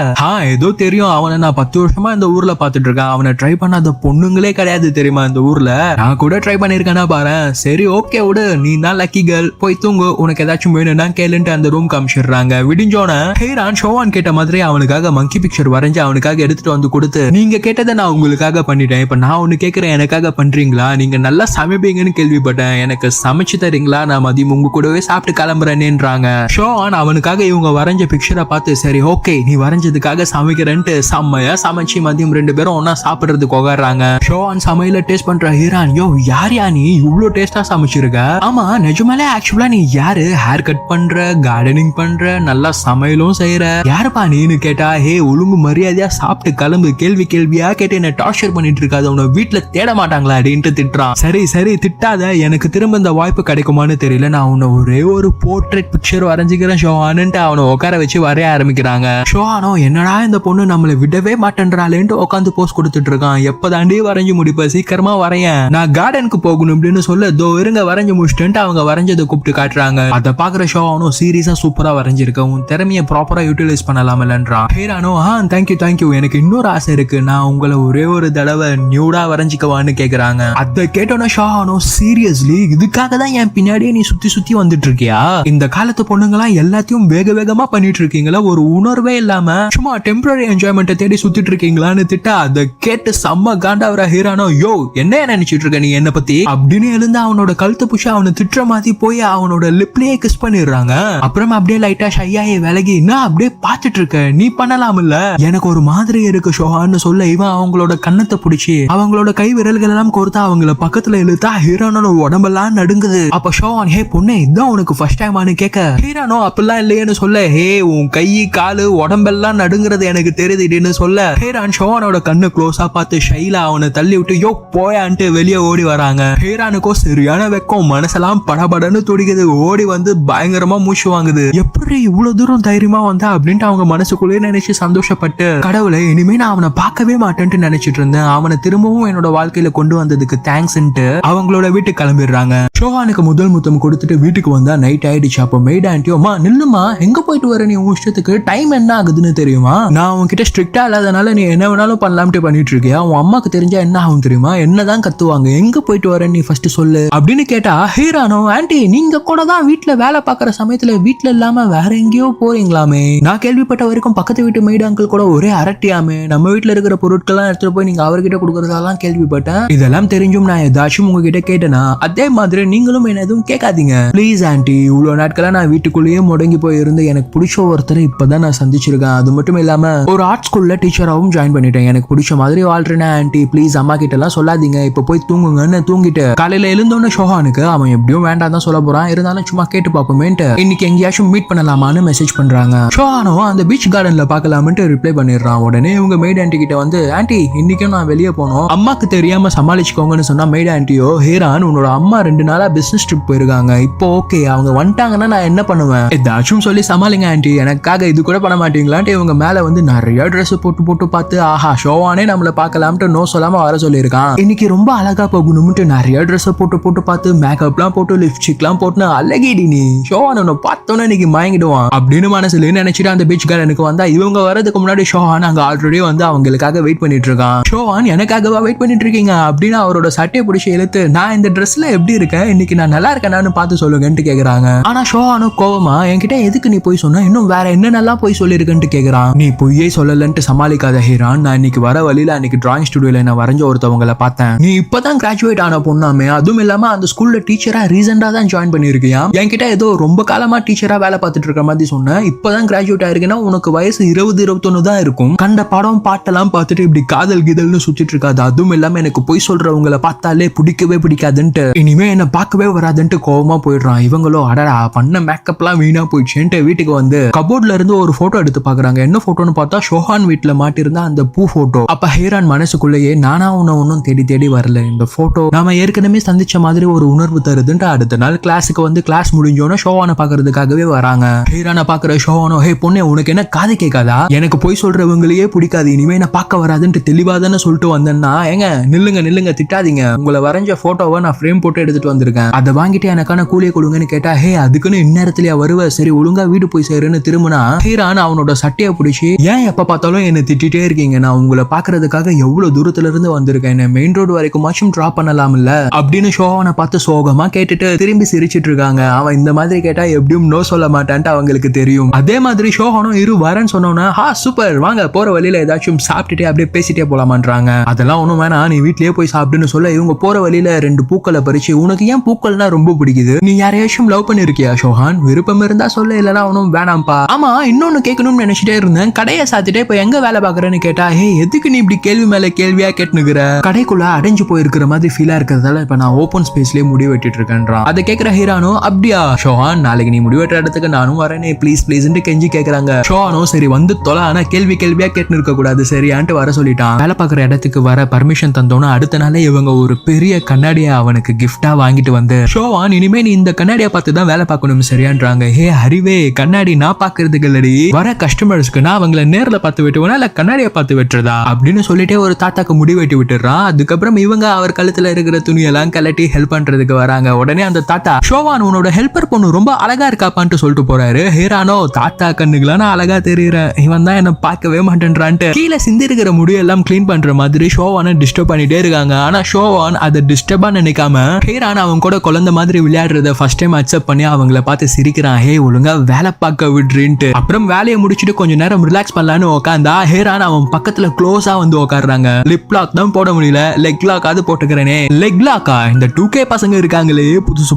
ஏதோ தெரியும், அவனை நான் 10 வருஷமா இந்த ஊர்ல பாத்துட்டு இருக்கேன், அவனை ட்ரை பண்ணாத பொண்ணுங்களே கிடையாது தெரியுமா இந்த ஊர்ல, நான் கூட ட்ரை பண்ணிருக்கேன்னா பாரு, சரி ஓகே விடு, நீ தான் லக்கி கேர்ள், போய் தூங்கு, உனக்கு ஏதாச்சும் வேணும்னா கேளுன்ட்டு அந்த ரூம் காமிச்சிடுறாங்க. விடிஞ்சோன ஹீரான் ஷோஹான் கேட்ட மாதிரி அவனுக்காக மங்கி பிக்சர் வரைஞ்சு அவனுக்காக எடுத்துட்டு வந்து கொடுத்து, நீங்க கேட்டதை நான் உங்களுக்காக பண்ணிட்டேன், இப்ப நான் ஒண்ணு கேட்கிறேன், எனக்காக பண்றீங்களா? நீங்க நல்லா சமைப்பீங்கன்னு கேள்விப்பட்டேன், எனக்கு சமைச்சு தரீங்களா? நான் மதியம் உங்க கூடவே சாப்பிட்டு கிளம்புறேன்னுன்றாங்க. ஷோஹான் அவனுக்காக இவங்க வரைஞ்ச பிக்சரை பார்த்து, சரி ஓகே நீ வரைஞ்சதுக்காக சமைக்கிறேன்ட்டு செம்மையா சமைச்சு மதியம் 2 பேரும் ஒன்னா சாப்பிடுறதுக்கு உட்காடுறாங்க. ஷோஹான் சமையல டேஸ்ட் பண்ற ஹீரான், யோ யாரியா நீ இவ்வளவு டேஸ்டா சமைச்சிருக்க? ஆமா நிஜமாலே ஆக்சுவலா நீ யாரு? ஹேர் கட் பண்ற, கார்டனிங் பண்ற, நல்லா சமையலும் செய்யற, யாருப்பா நீன்னு கேட்டா, ஹே ஒழுங்கு மரியாதையா சாப்பிட்டு கிளம்பு, கேள்வியா கேட்டு என்ன டார்ச்சர் பண்ணிட்டு இருக்காது, உன்னை வீட்டுல தேட மாட்டாங்களா அப்படின்ட்டு திட்டுறான். சரி சரி திட்டாத, எனக்கு திரும்ப இந்த வாய்ப்பு கிடைக்குமான்னு தெரியல, நான் உன்னை ஒரே ஒரு போர்ட்ரேட் பிக்சர் வரைஞ்சிக்கிறேன் ஷோஹான்ட்டு அவனை உட்கார வச்சு வரைய ஆரம்பிக்கிறாங்க. ஷோஹானோ என்னடா இந்த பொண்ணு நம்மளை விடவே மாட்டேன்றாளேன்ட்டு உட்காந்து போஸ் கொடுத்துட்டு இருக்கான். எப்பதாண்டி வரைஞ்சு முடிப்ப, சீக்கிரமா வரையன், நான் கார்டனுக்கு போகணும் அப்படின்னு சொல்ல, தோ இருங்க வரைஞ்சு முடிச்சுட்டு அவங்க வரைஞ்சதை கூப்பிட்டு காட்டுறாங்க. அதை பாக்குற ஷோஹானோ, சீரியஸா சூப்பரா வரைஞ்சிருக்க, உன் திறமையை ப்ராப்பரா யூட்டிலைஸ் பண்ணலாம் இல்லன்றான். ஹீரானோ, தேங்க்யூ, எனக்கு இன்னொரு ஆசை இருக்கு, நான் உங்களை ஒரே ஒரு தடவை நியூடா வரைஞ்சிக்கவான்னு கேக்குறாங்க. அதை கேட்டோன்னா ஷோஹானோ, சீரியஸ்லி இதுக்காக தான் என் பின்னாடியே நீ சுத்தி வந்துட்டு இருக்கியா? இந்த காலத்து பொண்ணுங்களாம் எல்லாத்தையும் வேகமா பண்ணிட்டு இருக்கீங்களா, ஒரு உணர்வே இல்லாம சும்மா டெம்பரரி என்ஜாய்மெண்ட்டை தேடி சுத்திட்டு இருக்கீங்களான்னு திட்டா, அதை கேட்டு செம்ம காண்டாவற ஹீரானோ, யோ என்ன நினைச்சிட்டு இருக்க நீ என்ன பத்தி அப்படின்னு எழுந்து அவனோட கழுத்து புஷா அவனை திட்டுற மாதிரி போய் அவனோட லிப்லயே கிஸ் பண்ணிடுறாங்க. அப்புறம் அப்படியே லைட்டா ஷையாயே விலகி, நான் அப்படியே பாத்துட்டு இருக்க, நீ பண்ணலாம் இல்ல, எனக்கு ஒரு மாதிரி இருக்கு ஷோஹான்னு சொல்ல, இவன் அவங்களோட கண்ணத்தை பிடிச்சி அவங்களோட கை விரல்கள் எல்லாம் கோர்த்தா அவங்கள பக்கத்துல இழுத்தா ஹீரானோட உடம்பெல்லாம் நடுங்குது. அப்ப ஷோஹான், ஹே பொண்ணே இதான் உனக்கு ஃபர்ஸ்ட் டைமான்னு கேட்க, ஹீரானோ அப்படிலாம் இல்லையேன்னு சொல்ல, ஹே உன் கை காலு உடம்பெல்லாம் நடுங்கிறது எனக்கு தெரியுதுன்னு சொல்ல, ஹீரான் ஷோஹானோட கண்ணு க்ளோஸா பார்த்து ஷைலா அவனை தள்ளி விட்டு யோ போயான்ட்டு வெளியே ஓடி வராங்க. ஹீரானுக்கோ சரியான வெக்கம், மனசெல்லாம் படபடன்னு துடிக்குது, ஓடி வந்து பயங்கரமா மூச்சு வாங்குது, எப்படி இவ்வளவு தூரம் தைரியமா வந்தா அப்படின்ட்டு அவங்க மனசுக்குள்ளே நினைச்சு சந்தோஷப்பட்டு, கடவுளை இனிமே நான் அவனை பார்க்கவே மாட்டேன்ட்டு நினைச்சிட்டு இருந்தேன், அவனை திரும்பவும் என்னோட வாழ்க்கையில கொண்டு வந்ததுக்கு தேங்க்ஸ்ன்ட்டு அவங்களோட வீட்டுக்கு கிளம்பிடுறாங்க. ஷோஹானுக்கு முதல் முத்தம் கொடுத்துட்டு வீட்டுக்கு வந்தா நைட் ஆயிடுச்சு. அப்போ மெய்ட் ஆண்டியோமா, நில்லுமா எங்க போயிட்டு வர நீ, உன் இஷ்டத்துக்கு டைம் என்ன ஆகுதுன்னு தெரியுமா, நான் உன்கிட்ட ஸ்ட்ரிக்டா இல்லாதனால நீ என்ன வேணாலும் பண்ணலாம்ட்டு பண்ணிட்டு இருக்கியா, உன் அம்மாக்கு தெரிஞ்சா என்ன ஆகும் தெரியுமா, என்னதான் கத்துவாங்க, எங்க போயிட்டு வர நீ ஃபர்ஸ்ட் சொல்லு அப்படின்னு கேட்டா, ஹீரானோ, ஆண்டி நீங்க கூட தான் வீட்டுல வேலை பாக்குற சமயத்துல வீட்டுல இல்லாம வேற எங்கேயோ போறீங்களாமே, நான் கேள்விப்பட்ட வரைக்கும் பக்கத்து வீட்டு மெய்டு அங்கிள் கூட ஒரே அரட்டியாமே, நம்ம வீட்டுல இருக்கிற பொருட்கள்லாம் எடுத்துட்டு போய் நீங்க அவர்கிட்ட கொடுக்கறதெல்லாம் கேள்விப்பட்டேன், இதெல்லாம் தெரிஞ்சும் நான் ஏதாச்சும் உங்ககிட்ட கேட்டேனா அதே மாதிரி நீங்களும் என்ன எதுவும் கேட்காதீங்க ப்ளீஸ் ஆண்டி, இவ்வளவு நாட்களா நான் வீட்டுக்குள்ளேயே முடங்கி போய் இருந்து எனக்கு பிடிச்ச ஒருத்தரை இப்பதான் நான் சந்திச்சிருக்கேன், அது மட்டும் இல்லாம ஒரு ஆர்ட் ஸ்கூல்ல டீச்சராகவும் ஜாயின் பண்ணிட்டேன், எனக்கு பிடிச்ச மாதிரி வாழ்றேன் ஆண்டி, ப்ளீஸ் அம்மா கிட்ட எல்லாம் சொல்லாதீங்க, இப்ப போய் தூங்குங்கன்னு தூங்கிட்டு காலையில எழுந்தோன்னு ஷோஹானுக்கு அவன் எப்படியும் வேண்டாம் தான் சொல்ல போறான், இருந்தாலும் சும்மா கேட்டு பார்ப்போமேன்ட்டு இன்னைக்கு எங்கேயாச்சும் மீட் பண்ணலாமான்னு மெசேஜ் பண்றாங்க. ஷோஹானோ அந்த பீச் கார்டன்ல பார்க்கலாம்னு ரிப்ளை பண்ணிடுறான். உடனே இவங்க மெய்ட் ஆண்டி கிட்ட வந்து, ஆண்டி இன்னைக்கும் நான் வெளியே போனோம், அம்மாக்கு தெரியாம சமாளிச்சுக்கோங்கன்னு சொன்னா மெய்ட் ஆண்டியோ, ஹீரான் உன்னோட அம்மா 2 நாளா பிசினஸ் ட்ரிப் போயிருக்காங்க, இப்போ ஓகே அவங்க வந்துட்டாங்கன்னா நான் என்ன பண்ணுவேன், ஏதாச்சும் சொல்லி சமாளிங்க ஆண்டி, எனக்காக இது கூட பண்ண மாட்டீங்களான்ட்டு இவங்க மேல வந்து நிறைய ட்ரெஸ் போட்டு பார்த்து, ஆஹா ஷோவானே நம்மள பார்க்கலாம்ட்டு நோ சொல்லாம வர சொல்லியிருக்கான், இன்னைக்கு ரொம்ப அழகா போகணும்ட்டு நிறைய ட்ரெஸ் போட்டு பார்த்து மேக்கப்லாம் போட்டு லிப்ஸ்டிக்லாம் போட்டு அழகிடி நீ, ஷோவான் உன்னை பார்த்தோன்னே இன்னைக்கு மயங்கிடுவான் அப்படின்னு மனசுல நினைச்சிட்டு அந்த பீச் கார்டனுக்கு வந்தா, இவங்க வரதுக்கு முன்னாடி ஷோவான் அங்க ஆல்ரெடி வந்து அவங்களுக்காக வெயிட் பண்ணிட்டு இருக்கான். ஷோவான் எனக்காகவா வெயிட் பண்ணிட்டு இருக்கீங்க அப்படின்னு அவரோட சட்டையை பிடிச்சி இழுத்து, நான் இந்த ட்ரெஸ்ல எப்படி இருக்கேன், இன்னைக்கு நான் நல்லா இருக்கேன்னு பார்த்து சொல்லுங்கன்ட்டு கேக்குறாங்க. ஆனா ஷோவானு கோவமா, என்கிட்ட எதுக்கு நீ போய் சொன்ன, இன்னும் வேற என்னென்னலாம் போய் சொல்லிருக்கன்ட்டு கேக்குறான். நீ பொய்யே சொல்லலன்ட்டு சமாளிக்காத ஹீரான், நான் இன்னைக்கு வர வழியில அன்னைக்கு டிராயிங் ஸ்டுடியோல நான் வரைஞ்ச ஒருத்தவங்களை பார்த்தேன், நீ இப்பதான் கிராஜுவேட் ஆன பொண்ணாமே, அதுவும் இல்லாம அந்த ஸ்கூல்ல டீச்சரா ரீசெண்டா தான் ஜாயின் பண்ணிருக்கியா, என்கிட்ட ஏதோ ரொம்ப காலமா டீச்சரா வேலை பார்த்துட்டு இருக்க மாதிரி சொன்ன, இப்பதான் கிராஜுவேட் ஆயிருக்குன்னா உனக்கு வயசு 20-21 தான் இருக்கும், கண்ட படம் பாட்டெல்லாம் பார்த்துட்டு இப்படி காதல் கீதல்னு சுத்திட்டு இருக்காது, அதுவும் இல்லாம எனக்கு பொய் சொல்றவங்களை பார்த்தாலே பிடிக்கவே பிடிக்காதுன்ட்டு இனிமே என்ன பார்க்கவே வராதுன்ட்டு கோவமா போயிடுறான். இவங்களோ அடடா பண்ண மேக்கப்லாம் வீணா போயிடுச்சுன்ட்டு வீட்டுக்கு வந்து கபோர்ட்ல இருந்து ஒரு போட்டோ எடுத்து பாக்குறாங்க. என்ன போட்டோன்னு பார்த்தா ஷோஹான் வீட்டுல மாட்டிருந்தா அந்த பூ போட்டோ. அப்ப ஹீரான் மனசுக்குள்ளேயே நானா ஒன்னும் தேடி தேடி வரல, இந்த போட்டோ நாம ஏற்கனவே சந்திச்ச மாதிரி ஒரு உணர்வு தருதுன்ட்டு அடுத்த நாள் கிளாஸுக்கு வந்து கிளாஸ் முடிஞ்சோன்னு ஷோவான பாக்குறதுக்காகவே வராங்க. ஹீரான பாக்குற ஷோவானோ, ஹே பொண்ணே உனக்கு என்ன காது கேட்காதா, எனக்கு போய் சொல்றவங்களையே பிடிக்காது, இனிமே நான் பார்க்க வராதுன்ட்டு தெளிவா தானே சொல்லிட்டு வந்தேன்னா, ஏங்க நில்லுங்க நில்லுங்க திட்டாதீங்க, உங்களை வரைஞ்ச போட்டோவை நான் ஃப்ரேம் போட்டு எடுத்துட்டு வந்திருக்கேன், அதை வாங்கிட்டு எனக்கான கூலியை கொடுங்கன்னு கேட்டா, ஹே அதுக்குன்னு இந்நேரத்திலேயே வருவ, சரி ஒழுங்கா வீடு போய் சேருன்னு திரும்பினா ஹீரான் அவனோட சட்டையை பிடிச்சி, ஏன் எப்ப பார்த்தாலும் என்ன திட்டிட்டே இருக்கீங்க, நான் உங்களை பாக்குறதுக்காக எவ்வளவு தூரத்துல இருந்து வந்திருக்கேன், என்ன மெயின் ரோடு வரைக்கும் மாச்சும் டிராப் பண்ணலாம் இல்ல அப்படின்னு ஷோவான பார்த்து சோகமா கேட்டுட்டு திரும்பி சிரிச்சிட்டு இருக்காங்க. அவன் இந்த மாதிரி கேட்டா எப்படியும் நோ சொல்ல மாட்டான்ட்டு அவங்களுக்கு தெரியும். அதே மாதிரி ஷோஹானும் இரு வரேன்னு சொன்னோன்னா, ஹா சூப்பர் வாங்க போற வழியில ஏதாச்சும் சாப்பிட்டுட்டே அப்படியே பேசிட்டே போலாமான்றாங்க. அதெல்லாம் ஒண்ணும் வேணாம், நீ வீட்லயே போய் சாப்பிட்டுன்னு சொல்ல இவங்க போற வழியில 2 பூக்களை பறிச்சு, உனக்கு ஏன் பூக்கள்னா ரொம்ப பிடிக்குது, நீ யாரையாச்சும் லவ் பண்ணிருக்கியா ஷோஹான், விருப்பம் இருந்தா சொல்ல, இல்லனா அவனும் வேணாம்பா. ஆமா இன்னொன்னு கேட்கணும்னு நினைச்சிட்டே இருந்தேன், கடையை சாத்திட்டே இப்ப எங்க வேலை பாக்குறேன்னு கேட்டா, ஹே எதுக்கு நீ இப்படி கேள்வி மேல கேள்வியா கேட்டுனுக்குற, கடைக்குள்ள அடைஞ்சு போயிருக்கிற மாதிரி ஃபீலா இருக்கிறதால இப்ப நான் ஓபன் ஸ்பேஸ்லயே முடி வெட்டிட்டு இருக்கேன்றான். அதை கேட்கிற ஹீரானோ, அப்படியா ஷோஹான் நாளைக்கு நீ முடி வெட்டுற இடத்துக்கு நானும் வரேனே ப்ளீஸ் ப்ளீஸ்ன்னு கெஞ்சி கேட்கறாங்க. ஷோஹானோ சரி வந்து தொலை, ஆனா கேள்வியா கேட்டுன்னு இருக்க கூடாது சரியான்ட்டு வர சொல்லிட்டான். வேலை பார்க்குற இடத்துக்கு வர பர்மிஷன் தந்தோன்னு அடுத்த நாளே இவங்க ஒரு பெரிய கண்ணாடியை அவனுக்கு கிஃப்டா வாங்கிட்டு வந்து, ஷோஹான் இனிமே நீ இந்த கண்ணாடியை பார்த்து தான் வேலை பார்க்கணும் சரியான்றாங்க. ஹே அறிவே, கண்ணாடி நான் பாக்குறதுக்கு இல்லடி, வர கஸ்டமர்ஸ்க்கு நான் அவங்கள நேர்ல பார்த்து வெட்டுவேனா இல்ல கண்ணாடியை பார்த்து வெட்டுறதா அப்படின்னு சொல்லிட்டே ஒரு தாத்தாக்கு முடி வெட்டி விட்டுறான். அதுக்கப்புறம் இவங்க அவர் கழுத்துல இருக்கிற துணியெல்லாம் கலட்டி ஹெல்ப் பண்றதுக்கு வராங்க. உடனே அந்த தாத்தா, ஷோவான் உன்னோட ஹெல்ப்பர் பொண்ணு ரொம்ப அழகா இருக்காப்பான்ட்டு சொல்லிட்டு போறாரு. ஹீரானோ, தாத்தா கண்ணுக்குலாம் நான் அழகா தெரியுறேன், இவன் தான் என்ன பார்க்கவே மாட்டேன்றான்ட்டு கீழே சிந்தி இருக்கிற முடியெல்லாம் கிளீன் பண்ற மாதிரி ஷோவான டிஸ்டர்ப் பண்ணிட்டே இருக்காங்க. ஆனா ஷோவான் அதை டிஸ்டர்பா நினைக்காம ஹீரான் அவன் கூட குழந்தை மாதிரி விளையாடுறத ஃபர்ஸ்ட் டைம் அக்செப்ட் பண்ணி அவங்கள பார்த்து சிரிக்கிறான். ஹே ஒழுங்கா வேலை பார்க்க விடுறேன்ட்டு. அப்புறம் வேலையை முடிச்சுட்டு கொஞ்ச நேரம் ரிலாக்ஸ் பண்ணலான்னு உட்காந்தா ஹீரான் அவன் பக்கத்துல க்ளோஸா வந்து உட்காடுறாங்க. லிப் லாக் தான் போட முடியல, லெக் லாக் அது போட்டுக்கிறேனே. லெக் லாக்கா, இந்த 2K பசங்க இருக்காங்களே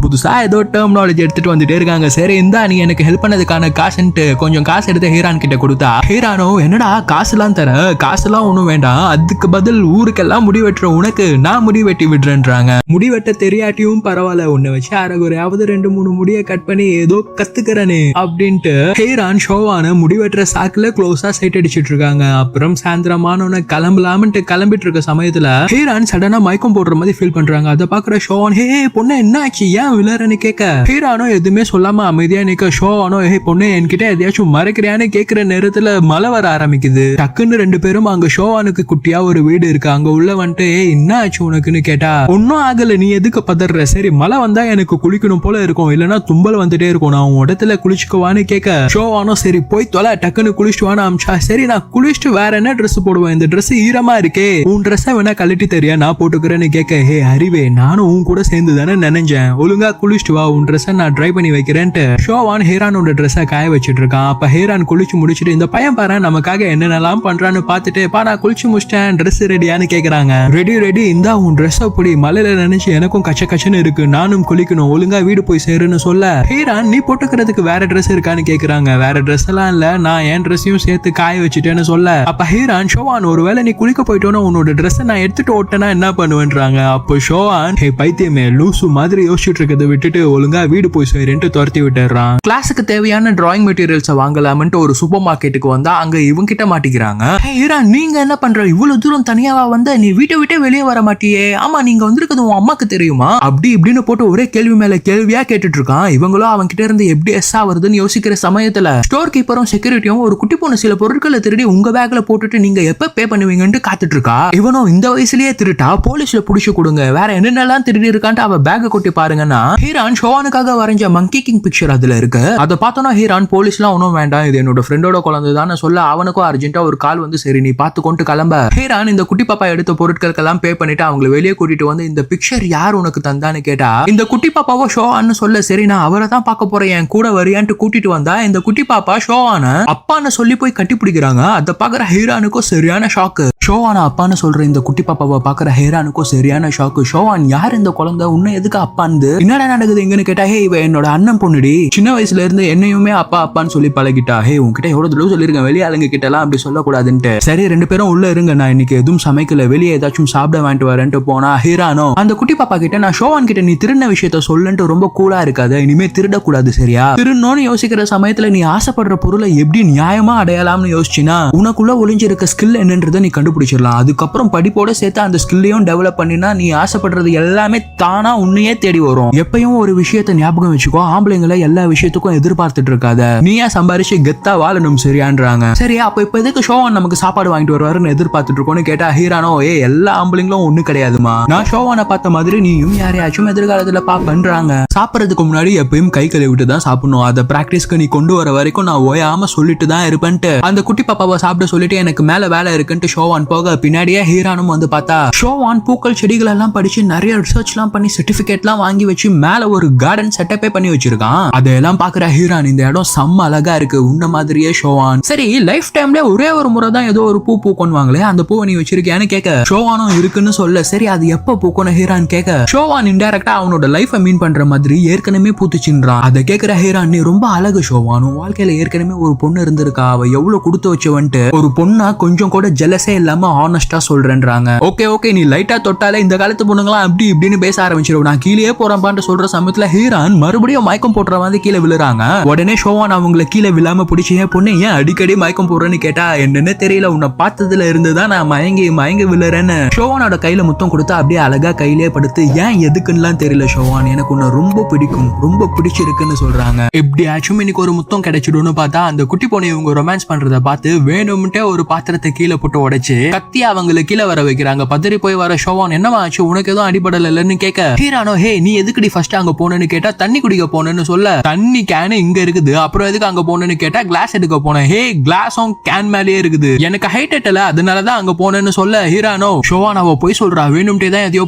புதுசா ஏதோ டெர்மினாலஜி எடுத்துட்டு வந்துட்டே இருக்காங்க. சரி இந்தா நீ எனக்கு ஹெல்ப் பண்ணதுக்கான காசுன்ட்டு கொஞ்சம் காசு எடுத்து ஹீரான் கிட்ட கொடுத்தா, ஹீரானோ என்னடா காசுலாம் தர, காசுலாம் ஒண்ணும் வேண்டாம், அதுக்கு பதில் ஊருக்கெல்லாம் முடி வெட்டுற உனக்கு நான் முடி வெட்டி விடுறேன்றாங்க. முடி வெட்ட தெரியாட்டியும் பரவாயில்ல, உன்னை வச்சு அரைகுறையாவது 2-3 முடியை கட் பண்ணி ஏதோ கத்துக்கிறனே அப்படின்ட்டு ஹீரான் ஷோவான முடி வெட்டுற சாக்குல க்ளோஸா சைட் அடிச்சிட்டு இருக்காங்க. அப்புறம் சாயந்தரமான கிளம்பலாம்ட்டு கிளம்பிட்டு இருக்க சமயத்துல ஹீரான் சடனா மயக்கம் போடுற மாதிரி ஃபீல் பண்றாங்க. அதை பாக்குற ஷோவான், ஹே பொண்ணு என்ன ஆச்சு, ஏன் விளையாடுறன்னு கேட்க ஹீரானோ எதுவுமே சொல்லாம அமைதியா நிக்க. ஷோவானோ, ஹே பொண்ணு என்கிட்ட எதையாச்சும் மறைக்கிறியான்னு கேட்கிற நேரத்துல மழை வர ஆரம்பிக்குது. டக்குன்னு 2 பேரும் அங்க ஷோவானுக்கு குட்டியா ஒரு வீடு இருக்கு, அங்க உள்ள வந்துட்டு என்ன ஆச்சு உனக்குன்னு கேட்டா, ஒன்னும் ஆகல நீ எதுக்கு பதற, சரி மழை வந்தா எனக்கு குளிக்கணும் போல இருக்கும், இல்லன்னா தும்பல் வந்துட்டே இருக்கும், நான் உன் இடத்துல குளிச்சுக்குவான்னு கேட்க ஷோவானோ சரி போய் தொலை டக்குன்னு குளிச்சுட்டு வான்னு அமிச்சா. சரி நான் குளிச்சுட்டு வேற என்ன ட்ரெஸ் போடுவேன், இந்த ட்ரெஸ் ஈரமா இருக்கே, உன் ட்ரெஸ்ஸை வேணா கழட்டி தெரியா நான் போட்டுக்கிறேன்னு கேட்க, ஹே அறிவே நானும் உன் கூட சேர்ந்து தானே நினைஞ்சேன், ஒழுங்கா குளிச்சுட்டு வா, உன் ட்ரெஸ்ஸை நான் ட்ரை பண்ணி வைக்கிறேன்ட்டு ஷோவான் ஹீரானோட ட்ரெஸ்ஸை காய வச்சிட்டு இருக்கான். அப்ப ஹீரான் குளிச்சு முடிச்சுட்டு, இந்த பையன் பாரு நமக்காக என்னென்னலாம் பண்றான்னு பார்த்துட்டு, பா நான் குளிச்சு முடிச்சிட்டேன் ட்ரெஸ் ரெடியான்னு கேக்குறாங்க. ரெடி இந்தா உன் ட்ரெஸ்ஸை புடி, மலையில நினைச்சு எனக்கும் கச்சன்னு இருக்கு, நானும் குளிக்கணும், ஒழுங்கா வீடு போய் சேருன்னு சொல்ல ஹீரான் நீ போட்டுக்கிறதுக்கு வேற ட்ரெஸ் இருக்கான்னு கேக்குறாங்க. வேற ட்ரெஸ் எல்லாம் இல்ல, நான் என் ட்ரெஸ்ஸையும் சேர்த்து காய வச்சுட்டேன்னு சொல்ல அப்ப ஹீரான், ஷோவான் ஒருவேளை நீ குளிக்க போயிட்டோன்னா உன்னோட ட்ரெஸ்ஸை நான் எடுத்துட்டு ஓட்டனா என்ன பண்ணுவேன்றாங்க. அப்போ ஷோவான், ஹே பைத்தியமே லூசு மாதிரி யோசிச்சுட்டு இருக்கிறத விட்டுட்டு ஒழுங்கா வீடு போய் சேருன்ட்டு துரத்தி விட்டுறான். கிளாஸுக்கு தேவையான டிராயிங் மெட்டீரியல்ஸை வாங்கலாம்னு ஒரு சூப்பர் மார்க்கெட்டுக்கு வந்தா அங்க இவங்க கிட்ட மாட்டிக்கிறாங்க. ஹீரான் நீங்க என்ன பண்ற, இவ்வளவு தூரம் தனியாவா வந்த, நீ வீட்டை விட்டே வெளியே வர மாட்டியே, ஆமா நீங்க வந்திருக்கிறது உன் அம்மாக்கு தெரியுமா அப்படி இப்படின்னு போட்டு ஒரே கேள்வி மேல கேள்வியா கேட்டுட்டு இருக்கான். இவங்களும் அவன் கிட்ட இருந்து எப்படி எஸ் ஆகுறதுன்னு யோசிக்கிற சமயத்துல ஸ்டோர் கீப்பரும் செக்யூரிட்டியும் ஒரு குட்டி பொண்ணு சில பொருட்களை திருடி உங்க பேக்ல போட்டுட்டு நீங்க எப்ப பே பண்ணுவீங்கன்னு காத்துட்டு இருக்கா. இவனும் இந்த வயசுலயே திருட்டா போலீஸ்ல புடிச்சு கொடுங்க, வேற என்னென்னலாம் திருடி இருக்கான்ட்டு அவ பேக்க கொட்டி பாருங்கன்னா ஹீரான் ஷோவானுக்காக வரைஞ்ச மங்கி கிங் பிக்சர் அதுல இருக்கு. அதை பார்த்தோன்னா ஹீரான் போலீஸ்லாம் ஒன்னும் வேண்டாம், இது என்னோட ஃப்ரெண்டோட குழந்தை தான் சொல்ல அவனுக்கும் அர்ஜென்ட்டா ஒரு கால் வந்து சரி நீ பார்த்து கொண்டு கிளம்ப. ஹீரான் இந்த குட்டி பாப்பா எடுத்த பொருட்களுக்கெல்லாம் பே பண்ணிட்டு அவங்களை வெளியே கூட்டிட்டு வந்து இந்த பிக்சர் யார் உனக்கு தந்தான்னு கேட்டா இந்த குட்டி பாப்பாவோ ஷோவான்னு சொல்ல சரி நான் அவரை தான் பார்க்க போறேன் என் கூட வரியான்ட்டு கூட்டிட்டு வந்தா இந்த குட்டி பாப்பா ஷோவான அப்பான்னு சொல்லி போய் கட்டி பிடிக்கிறாங்க. அதை பாக்குற ஹீரானுக்கும் சரியான ஷாக்கு. ஷோவான அப்பான்னு சொல்ற இந்த குட்டி பாப்பாவை பாக்குற ஹீரானுக்கும் சரியான ஷாக்கு. ஷோவான் யார் இந்த குழந்தை, உன்னை எதுக்கு அப்பான்னு என்னடா நடக்குது எங்கன்னு கேட்டா, ஹே இவ என்னோட அண்ணன் பொண்ணுடி, சின்ன வயசுல இருந்து என்னையுமே அப்பா அப்பான்னு சொல்லி பழகிட்டா, ஹே உன்கிட்ட எவ்வளவு தடவை சொல்லிருக்கேன் வெளியே ஆளுங்க கிட்ட எல்லாம் அப்படி சொல்லக்கூடாதுன்ட்டு. சரி 2 பேரும் உள்ள இருங்க, நான் இன்னைக்கு எதுவும் சமைக்கல, வெளியே ஏதாச்சும் சாப்பிட வாங்கிட்டு வரேன் சொல்றேன்ட்டு போனா ஹீரானோ அந்த குட்டி பாப்பா கிட்ட நான் ஷோவான் கிட்ட நீ திருடின விஷயத்த சொல்லுன்ட்டு ரொம்ப கூலா இருக்காது, இனிமே திருடக்கூடாது சரியா, திருடணும்னு யோசிக்கிற சமயத்துல நீ ஆசைப்படுற பொருளை எப்படி நியாயமா அடையலாம்னு யோசிச்சினா உனக்குள்ள ஒளிஞ்சிருக்க ஸ்கில் என்னன்றதை நீ கண்டுபிடிச்சிடலாம். அதுக்கப்புறம் படிப்போட சேர்த்து அந்த ஸ்கில்லையும் டெவலப் பண்ணினா நீ ஆசைப்படுறது எல்லாமே தானா உன்னையே தேடி வரும். எப்பயும் ஒரு விஷயத்தை ஞாபகம் வச்சுக்கோ, ஆம்பளைங்களை எல்லா விஷயத்துக்கும் எதிர்பார்த்துட்டு இருக்காத, நீயா சம்பாரிச்சு கெத்தா வாழணும் சரியான்றாங்க. சரி அப்ப இப்ப எதுக்கு ஷோவான் நமக்கு சாப்பாடு வாங்கிட்டு வருவாருன்னு எதிர்பார்த்துட்டு இருக்கோன்னு கேட்டா ஹீரானோ எல்லா ஆம்பளைங்களும் ஒண்ணு கிடையாதுமா, நான் ஷோவானை பார்த்த மாதிரி நீயும் யாரையாச்சும் எதிர்காலத்துல பாப்பன்றாங்க. சாப்பிடறதுக்கு முன்னாடி எப்பயும் கை கழுவிட்டு தான் சாப்பிடணும், அதை பிராக்டிஸ்க்கு நீ கொண்டு வர வரைக்கும் நான் ஓயாம சொல்லிட்டு தான் இருப்பேன்ட்டு அந்த குட்டி பாப்பாவை சாப்பிட சொல்லிட்டு எனக்கு மேல வேலை இருக்குன்ட்டு ஷோவான் போக பின்னாடியே ஹீரானும் வந்து பார்த்தா ஷோவான் பூக்கள் செடிகள் எல்லாம் படிச்சு நிறைய ரிசர்ச் எல்லாம் பண்ணி சர்டிபிகேட் எல்லாம் வாங்கி வச்சு மேல ஒரு கார்டன் செட்டப்பே பண்ணி வச்சிருக்கான். அதையெல்லாம் பாக்குற ஹீரான் இந்த இடம் செம்ம அழகா இருக்கு உன்ன மாதிரியே ஷோவான். சரி லைஃப் டைம்ல ஒரே ஒரு முறை தான் ஏதோ ஒரு பூ பூக்கொன்னுவாங்களே அந்த பூவை நீ வச்சிருக்கியான்னு கேட்க ஷோவானும் இருக்குன்னு சொல்ல சரி அது எப்ப பூக்கணும் ஹீரான் கேட்க ஷோவான் இன்டைரக்டா அவனோட லைஃபை மீன் பண்ற மாதிரி ஏற்கனவே பூத்துச்சுன்றான். அதை கேட்கிற ஹீரான் நீ ரொம்ப அழகு ஷோவானும் வாழ்க்கையில ஏற்கனவே ஒரு பொண்ணு இருந்திருக்கா, அவ எவ்வளவு கொடுத்து வச்சவன்ட்டு ஒரு பொண்ணா கொஞ்சம் கூட ஜெலஸே இல்லாம ஆனஸ்டா சொல்றேன்றாங்க. ஓகே ஓகே நீ லைட்டா தொட்டாலே இந்த காலத்து பொண்ணுங்களாம் அப்படி இப்படின்னு பேச ஆரம்பிச்சிடும், நான் கீழே போறேன்பான்னு சொல்ற சமயத்துல ஹீரான் மறுபடியும் மயக்கம் போடுற மாதிரி கீழே விழுறாங்க. உடனே ஷோவான் அவங்களை கீழே விழாம பிடிச்சி பொண்ணு ஏன் அடிக்கடி மயக்கம் போடுறேன்னு கேட்டா என்னன்னு தெரியல உன்னை பார்த்ததுல இருந்துதான் நான் மயங்கி மயங்கி விழுறேன்னு ஷோவானோட கையில முத்தம் கொடுத்தா அப்படியே அழகா கையிலே படுத்து ஏன் எதுக்குன்னு தெரியல ஷோவான் எனக்கு உன்னை ரொம்ப பிடிக்கும் ரொம்ப பிடிச்சிருக்குன்னு சொல்றாங்க. எப்படியாச்சும் இன்னைக்கு ஒரு முத்தம் கிடைச்சிடும்னு பார்த்தா அந்த குட்டி பொண்ணு இவங்க ரொமான்ஸ் பண்றத பார்த்து வேணும்ட்டே ஒரு பாத்திரத்தை கீழே போட்டு உடைச்சு கத்தி அவங்களை கீழே வர வைக்கிறாங்க. பதறி போய் வர ஷோவான் என்னவா ஆச்சு உனக்கு எதுவும் அடிபடல இல்லன்னு கேட்க ஹீரானோ ஹே நீ எதுக்குடி ஃபர்ஸ்ட் அங்க போனேன்னு கேட்டா தண்ணி குடிக்க போனேன்னு சொல்ல தண்ணி கேன் இங்க இருக்குது அப்புறம் எதுக்கு அங்க போனேன்னு கேட்டா கிளாஸ் எடுக்க போனேன், ஹே கிளாஸும் கேன் மேலேயே இருக்குது எனக்கு ஹைட் எட்டல அதனாலதான் அங்க போனேன்னு சொல்ல ஹீரானோ ஷோவான் அவ போய் சொல்றா வேணும்ட்டே தான் எதையோ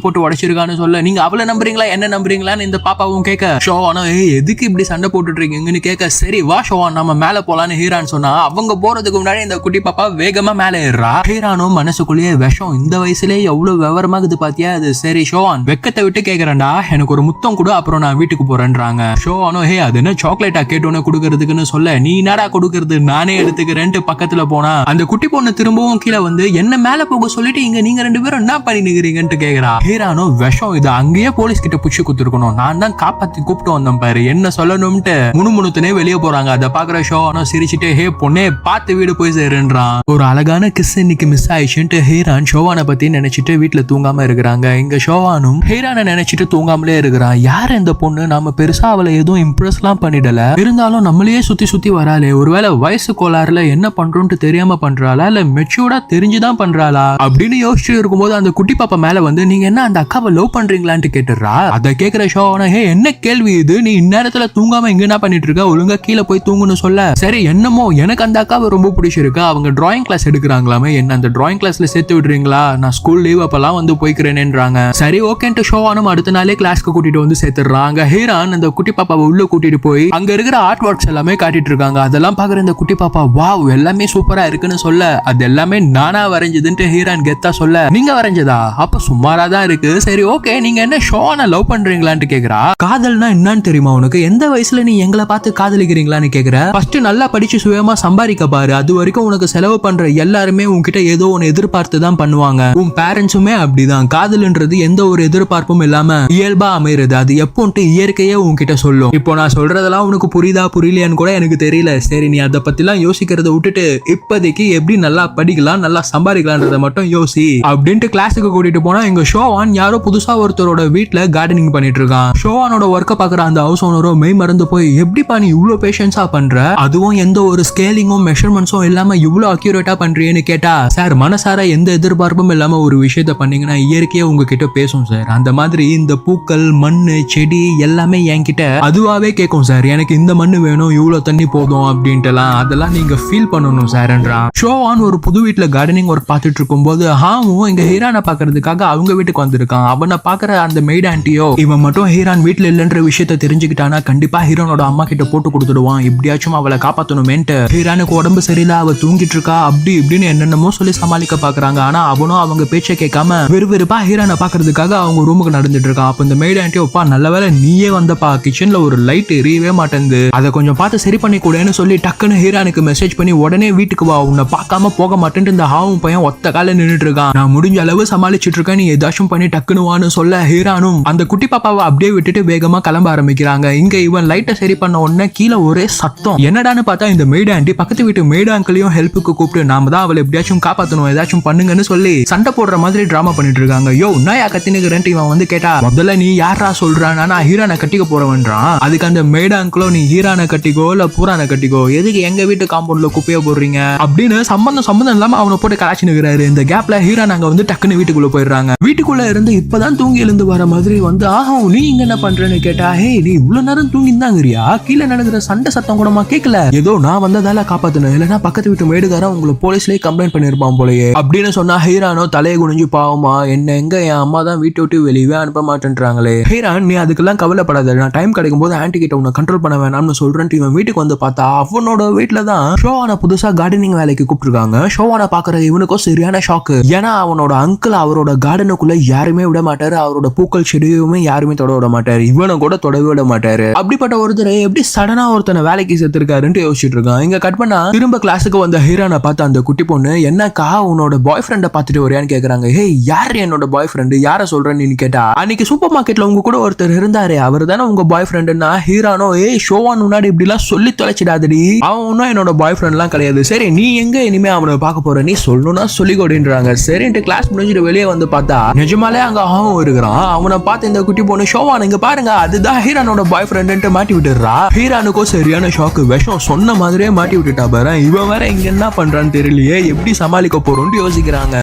போட்டு உடைச்சிருக்கான்னு சொல்ல நீங்க அவளை நம்புறீங்களா என்ன நம்புறீங்களான்னு இந்த பாப்பாவும் கேட்க ஷோவானோ எதுக்கு இப்படி சண்டை போட்டுட்டு இருக்கீங்கன்னு கேட்க சரி வா ஷோவான் நம்ம மேல போலான்னு ஹீரான் சொன்னா அவங்க போறதுக்கு முன்னாடி இந்த குட்டி பாப்பா வேகமா மேல ஏறா. ஹீரானும் மனசுக்குள்ளேயே விஷம் இந்த வயசுலயே எவ்வளவு விவரமாகுது பாத்தியா அது சரி ஷோவான் வெக்கத்தை விட்டு கேக்குறேன்டா எனக்கு ஒரு முத்தம் கொடு அப்புறம் நான் வீட்டுக்கு போறேன்றாங்க. ஷோவானோ ஹே அது என்ன சாக்லேட்டா கேட்டோன்னு கொடுக்கறதுக்குன்னு சொல்ல நீ என்னடா கொடுக்கறது நானே எடுத்துக்கிறேன்ட்டு பக்கத்துல போனா அந்த குட்டி பொண்ணு திரும்பவும் கீழே வந்து என்ன மேல போக சொல்லிட்டு இங்க நீங்க ரெண்டு பேரும் என்ன பண்ணி நிக்கிறீங்கன்ட்டு கேக்குறா. ஹீரானோ விஷம் இது அங்கேயே போலீஸ் கிட்ட புடிச்சு குத்துருக்கணும் நான் தான் காப்பாத்தி கூப்பிட்டு வந்தேன் பாரு என்ன சொல்லணும்ட்டு முணுமுணுத்துனே வெளியே போறாங்க. அதை பாக்குற ஷோவானோ சிரிச்சுட்டு ஹே பொண்ணே பார்த்து வீடு போய் சேருன்றான். ஒரு அழகான கிஸ் இன்னைக்கு மிஸ் ஆயிடுச்சுன்ட்டு ஹீரான் ஷோவானை பத்தி நினைச்சிட்டு வீட்டுல தூங்காம இருக்கிறாங்க. இங்க ஷோவானும் ஹீரானை நினைச்சிட்டு தூங்காமலே இருக்கிறான். யார் இந்த பொண்ணு நாம பெருசா அவளை எதுவும் இம்ப்ரெஸ் எல்லாம் பண்ணிடல இருந்தாலும் நம்மளையே சுத்தி சுத்தி வராளே ஒருவேளை வயசு கோளாறுல என்ன பண்றோம்னு தெரியாம பண்றாளா இல்ல மெச்சூர்டா தெரிஞ்சுதான் பண்றாளா அப்படின்னு யோசிச்சு இருக்கும்போது அந்த குட்டி பாப்பா மேல வந்து நீங்க என்ன அந்த அக்காவை லவ் பண்றீங்களான்னு கேட்டுறா. அதை கேட்கிற ஷோவானா ஹே என்ன கேள்வி இது நீ இந்நேரத்துல தூங்காம இங்க என்ன பண்ணிட்டு இருக்க ஒழுங்கா கீழே போய் தூங்குன்னு சொல்ல சரி என்னமோ எனக்கு அந்த அக்காவை ரொம்ப பிடிச்சிருக்கு அவங்க டிராயிங் கிளாஸ் எடுக்கிறாங்களாமே என்ன அந்த டிராயிங் கிளாஸ்ல சேர்த்து விடுறீங்களா நான் ஸ்கூல் லீவ் அப்பெல்லாம் வந்து போய்க்கிறேன்ன்றாங்க. சரி ஓகேன்ட்டு ஷோவானும் அடுத்த நாளே கிளாஸ்க்கு கூட்டிட்டு வந்து சேர்த்துறாங்க. ஹீரான் அந்த குட்டி பாப்பாவை உள்ள கூட்டிட்டு போய் அங்க இருக்கிற ஆர்ட் ஒர்க்ஸ் எல்லாமே காட்டிட்டு இருக்காங்க. அதெல்லாம் பாக்குற இந்த குட்டி பாப்பா வாவ் எல்லாமே சூப்பரா இருக்குன்னு சொல்ல அது எல்லாமே நானா வரைஞ்சதுன்ட்டு ஹீரான் கெத்தா சொல்ல நீங்க வரைஞ்சதா அப்ப சுமாரா தான் இருக்கு சரி ஓகே நீங்க என்ன ஷோவானை லவ் பண்றீங்களான்னு கேக்குறா. காதல்னா என்னன்னு தெரியுமா உனக்கு எந்த வயசுல நீ எங்களை பார்த்து காதலிக்கிறீங்களான்னு கேக்குற ஃபர்ஸ்ட் நல்லா படிச்சு சுயமா சம்பாதிக்க பாரு அது வரைக்கும் உனக்கு செலவு பண்ற எல்லாருமே உன்கிட்ட ஏதோ ஒன்னு எதிர்பார்த்து தான் பண்ணுவாங்க உன் பேரண்ட்ஸுமே அப்படிதான் காதல்ன்றது எந்த ஒரு எதிர்பார்ப்பும் இல்லாம இயல்பா அமைறது அது எப்போன்ட்டு இயற்கையே உன்கிட்ட சொல்லும். இப்போ நான் சொல்றதெல்லாம் உனக்கு புரியுதா புரியலையான்னு கூட எனக்கு தெரியல சரி நீ அதை பத்திலாம் யோசிக்கிறத விட்டுட்டு இப்போதைக்கு எப்படி நல்லா படிக்கலாம் நல்லா சம்பாதிக்கலாம்ன்றத மட்டும் யோசி அப்படின்ட்டு கிளாஸுக்கு கூட்டிட்டு போனா இங்க ஷோவான் யாரோ புதுசா ஒருத்தரோட வீட்டுல கார்டனிங் பண்ணிட்டு இருக்கான். ஷோவானோட ஒர்க்க பாக்குற அந்த ஹவுஸ் ஓனரோ மெய் மறந்து போய் எப்படிப்பா நீ இவ்வளவு பேஷன்ஸா பண்ற அதுவும் எந்த ஒரு ஸ்கேலிங்கும் மெஷர்மெண்ட்ஸும் இல்லாம இவ்வளவு அக்யூரேட்டா பண்றீன்னு கேட்டா சார் மனசார எந்த எதிர்பார்ப்பும் இல்லாம ஒரு விஷயத்த பண்ணீங்கன்னா இயற்கையா உங்ககிட்ட பேசும் சார் அந்த மாதிரி இந்த பூக்கள் மண்ணு செடி எல்லாமே என்கிட்ட அதுவாவே கேட்கும் சார் எனக்கு இந்த மண்ணு வேணும் இவ்வளவு தண்ணி போதும் அப்படின்ட்டுலாம் அதெல்லாம் நீங்க ஃபீல் பண்ணணும் சார்ன்றான். ஷோவான் ஒரு புது வீட்டுல கார்டனிங் ஒர்க் பார்த்துட்டு இருக்கும் போது ஹாவும் இங்க ஹீரானை பாக்குறதுக்காக அவங்க வீட்டுக்கு வந்திருக்கான். அவனை பாக்குற அந்த மெய்ட் ஆண்டியோ இவன் மட்டும் ஹீரான் வீட்டுல இல்லைன்ற விஷயத்த தெரிஞ்சுக்கிட்டானா கண்டிப்பா ஹீரோனோட அம்மா கிட்ட போட்டு கொடுத்துடுவான் இப்படியாச்சும் அவளை காப்பாத்தணுமேன்ட்டு ஹீரானுக்கு உடம்பு சரியில்லை அவ தூங்கிட்டு இருக்கா அப்படி இப்படின்னு என்னென்னமோ சொல்லி சமாளிக்க பாக்குறாங்க. ஆனா அவனும் அவங்க பேச்சை கேட்காம விறுவிறுப்பா ஹீரானை பாக்குறதுக்காக அவங்க ரூமுக்கு நடந்துட்டு இருக்கான். அப்ப இந்த மெய்ட் ஆண்டியோ அப்பா நல்ல வேலை நீயே வந்தப்பா கிச்சன்ல ஒரு லைட் எரியவே மாட்டேங்குது அதை கொஞ்சம் பார்த்து சரி பண்ணி கூடன்னு சொல்லி டக்குன்னு ஹீரானுக்கு மெசேஜ் பண்ணி உடனே வீட்டுக்கு வா உன்னை பார்க்காம போக மாட்டேன்ட்டு இந்த ஹாவும் பையன் ஒத்த கால நின்றுட்டு இருக்கான். நான் முடிஞ்ச அளவு சமாளிச்சுட்டு யோசிச்சுட்டு இருக்க, நீ ஏதாச்சும் பண்ணி டக்குனு வான்னு சொல்ல ஹீரானும் அந்த குட்டி பாப்பாவை அப்படியே விட்டுட்டு வேகமா கிளம்ப ஆரம்பிக்கிறாங்க. இங்க இவன் லைட்டை சரி பண்ண உடனே கீழே ஒரே சத்தம். என்னடான்னு பார்த்தா இந்த மெய்டு ஆண்டி பக்கத்து வீட்டு மெய்டு அங்கிளையும் ஹெல்ப்புக்கு கூப்பிட்டு நாம தான் அவளை எப்படியாச்சும் காப்பாத்தணும், ஏதாச்சும் பண்ணுங்கன்னு சொல்லி சண்டை போடுற மாதிரி டிராமா பண்ணிட்டு இருக்காங்க. யோ உன்னாயா கத்தினுக்கிறேன் இவன் வந்து கேட்டா, முதல்ல நீ யாரா சொல்றான், நான் ஹீரானை கட்டிக்க போறவன்றான். அதுக்கு அந்த மெய்டு அங்கிளோ நீ ஹீரானை கட்டிக்கோ இல்ல பூரானை கட்டிக்கோ, எதுக்கு எங்க வீட்டு காம்பவுண்ட்ல குப்பைய போடுறீங்க அப்படின்னு சம்பந்தம் இல்லாம அவனை போட்டு கலாச்சி நிற்கிறாரு. இந்த கேப்ல ஹீரான் அங்க வந்து டக்குன்னு வீட்டுக்குள்ள போயிடுறாங்க. வீட்டுக்குள்ள இருந்து இப்பதான் தூங்கி எழுந்து வர மாதிரி வந்து நீ இங்க என்ன பண்றேன்னு கேட்டா, ஹே நீ இவ்வளவு நேரம் தூங்கிந்தாங்கறியா, கீழே நடக்கிற சண்டை சத்தம் கூடமா கேட்கல, ஏதோ நான் வந்ததால காப்பாத்தணும், இல்லன்னா பக்கத்து வீட்டு மேடுகாரன் உங்களை போலீஸ்லயே கம்ப்ளைண்ட் பண்ணிருப்பான் போலயே அப்படின்னு சொன்னா ஹீரானோ தலையை குனிஞ்சு பாவமா என்ன எங்க என் அம்மா தான் வீட்டை விட்டு வெளியே அனுப்ப மாட்டேன்றாங்களே. ஹீரான் நீ அதுக்கெல்லாம் கவலைப்படாத, நான் டைம் கிடைக்கும் போது ஆன்டி கிட்ட உன்னை கண்ட்ரோல் பண்ண வேணாம்னு சொல்றேன். இவன் வீட்டுக்கு வந்து பார்த்தா அவனோட வீட்டுல தான் ஷோவான புதுசா கார்டனிங் வேலைக்கு கூப்பிட்டுருக்காங்க. ஷோவான பாக்குற இவனுக்கும் சரியான ஷாக்கு. ஏன்னா அவனோட அங்கிள் அவரோட கார்டனுக்குள்ள யாருமே விட மாட்டாரு, அவரோட பூக்கள் செடியுமே யாருமே தொட விட மாட்டாரு, இவனை கூட தொடவே விட மாட்டாரு. அப்படிப்பட்ட ஒருத்தர் எப்படி சடனா ஒருத்தனை வேலைக்கு சேர்த்திருக்காருன்னு யோசிச்சுட்டு இருக்கான். இங்க கட் பண்ணா திரும்ப கிளாஸுக்கு வந்த ஹீரானை பார்த்து அந்த குட்டி பொண்ணு, என்னக்கா உன்னோட பாய் ஃப்ரெண்டை பார்த்துட்டு வரையான்னு கேக்குறாங்க. ஹே யாரு என்னோட பாய் ஃப்ரெண்டு, யார சொல்றேன்னு கேட்டா, அன்னைக்கு சூப்பர் மார்க்கெட்ல உங்க கூட ஒருத்தர் இருந்தாரு அவர் தானே உங்க பாய் ஃப்ரெண்டுன்னா ஹீரானோ, ஷோவான் முன்னாடி இப்படி எல்லாம் சொல்லி தொலைச்சிடாதடி, அவன் ஒன்னும் என்னோட பாய் ஃப்ரெண்ட் எல்லாம் கிடையாது, சரி நீ எங்க இனிமே அவனை பார்க்க போற, நீ சொல்லணும்னா சொல்லி கொடுன்றாங்க. சரின்ட்டு கிளாஸ் முடிஞ்சிட்டு வெளியே வந்து பார்த்தா நிஜமாலே அங்க அவன் இருக்கிறான். அவனை பார்த்து இந்த குட்டி பொண்ணு, ஷோவான் இங்க பாருங்க அதுதான் ஹீரானோட பாய் ஃப்ரெண்ட் மாட்டி விட்டுறா. ஹீரானுக்கும் சரியான ஷாக்கு, விஷம் சொன்ன மாதிரியே மாட்டி விட்டுட்டா பாரு, இவன் வேற இங்க என்ன பண்றான்னு தெரியலையே, எப்படி சமாளிக்க போறோம்னு யோசிக்கிறாங்க.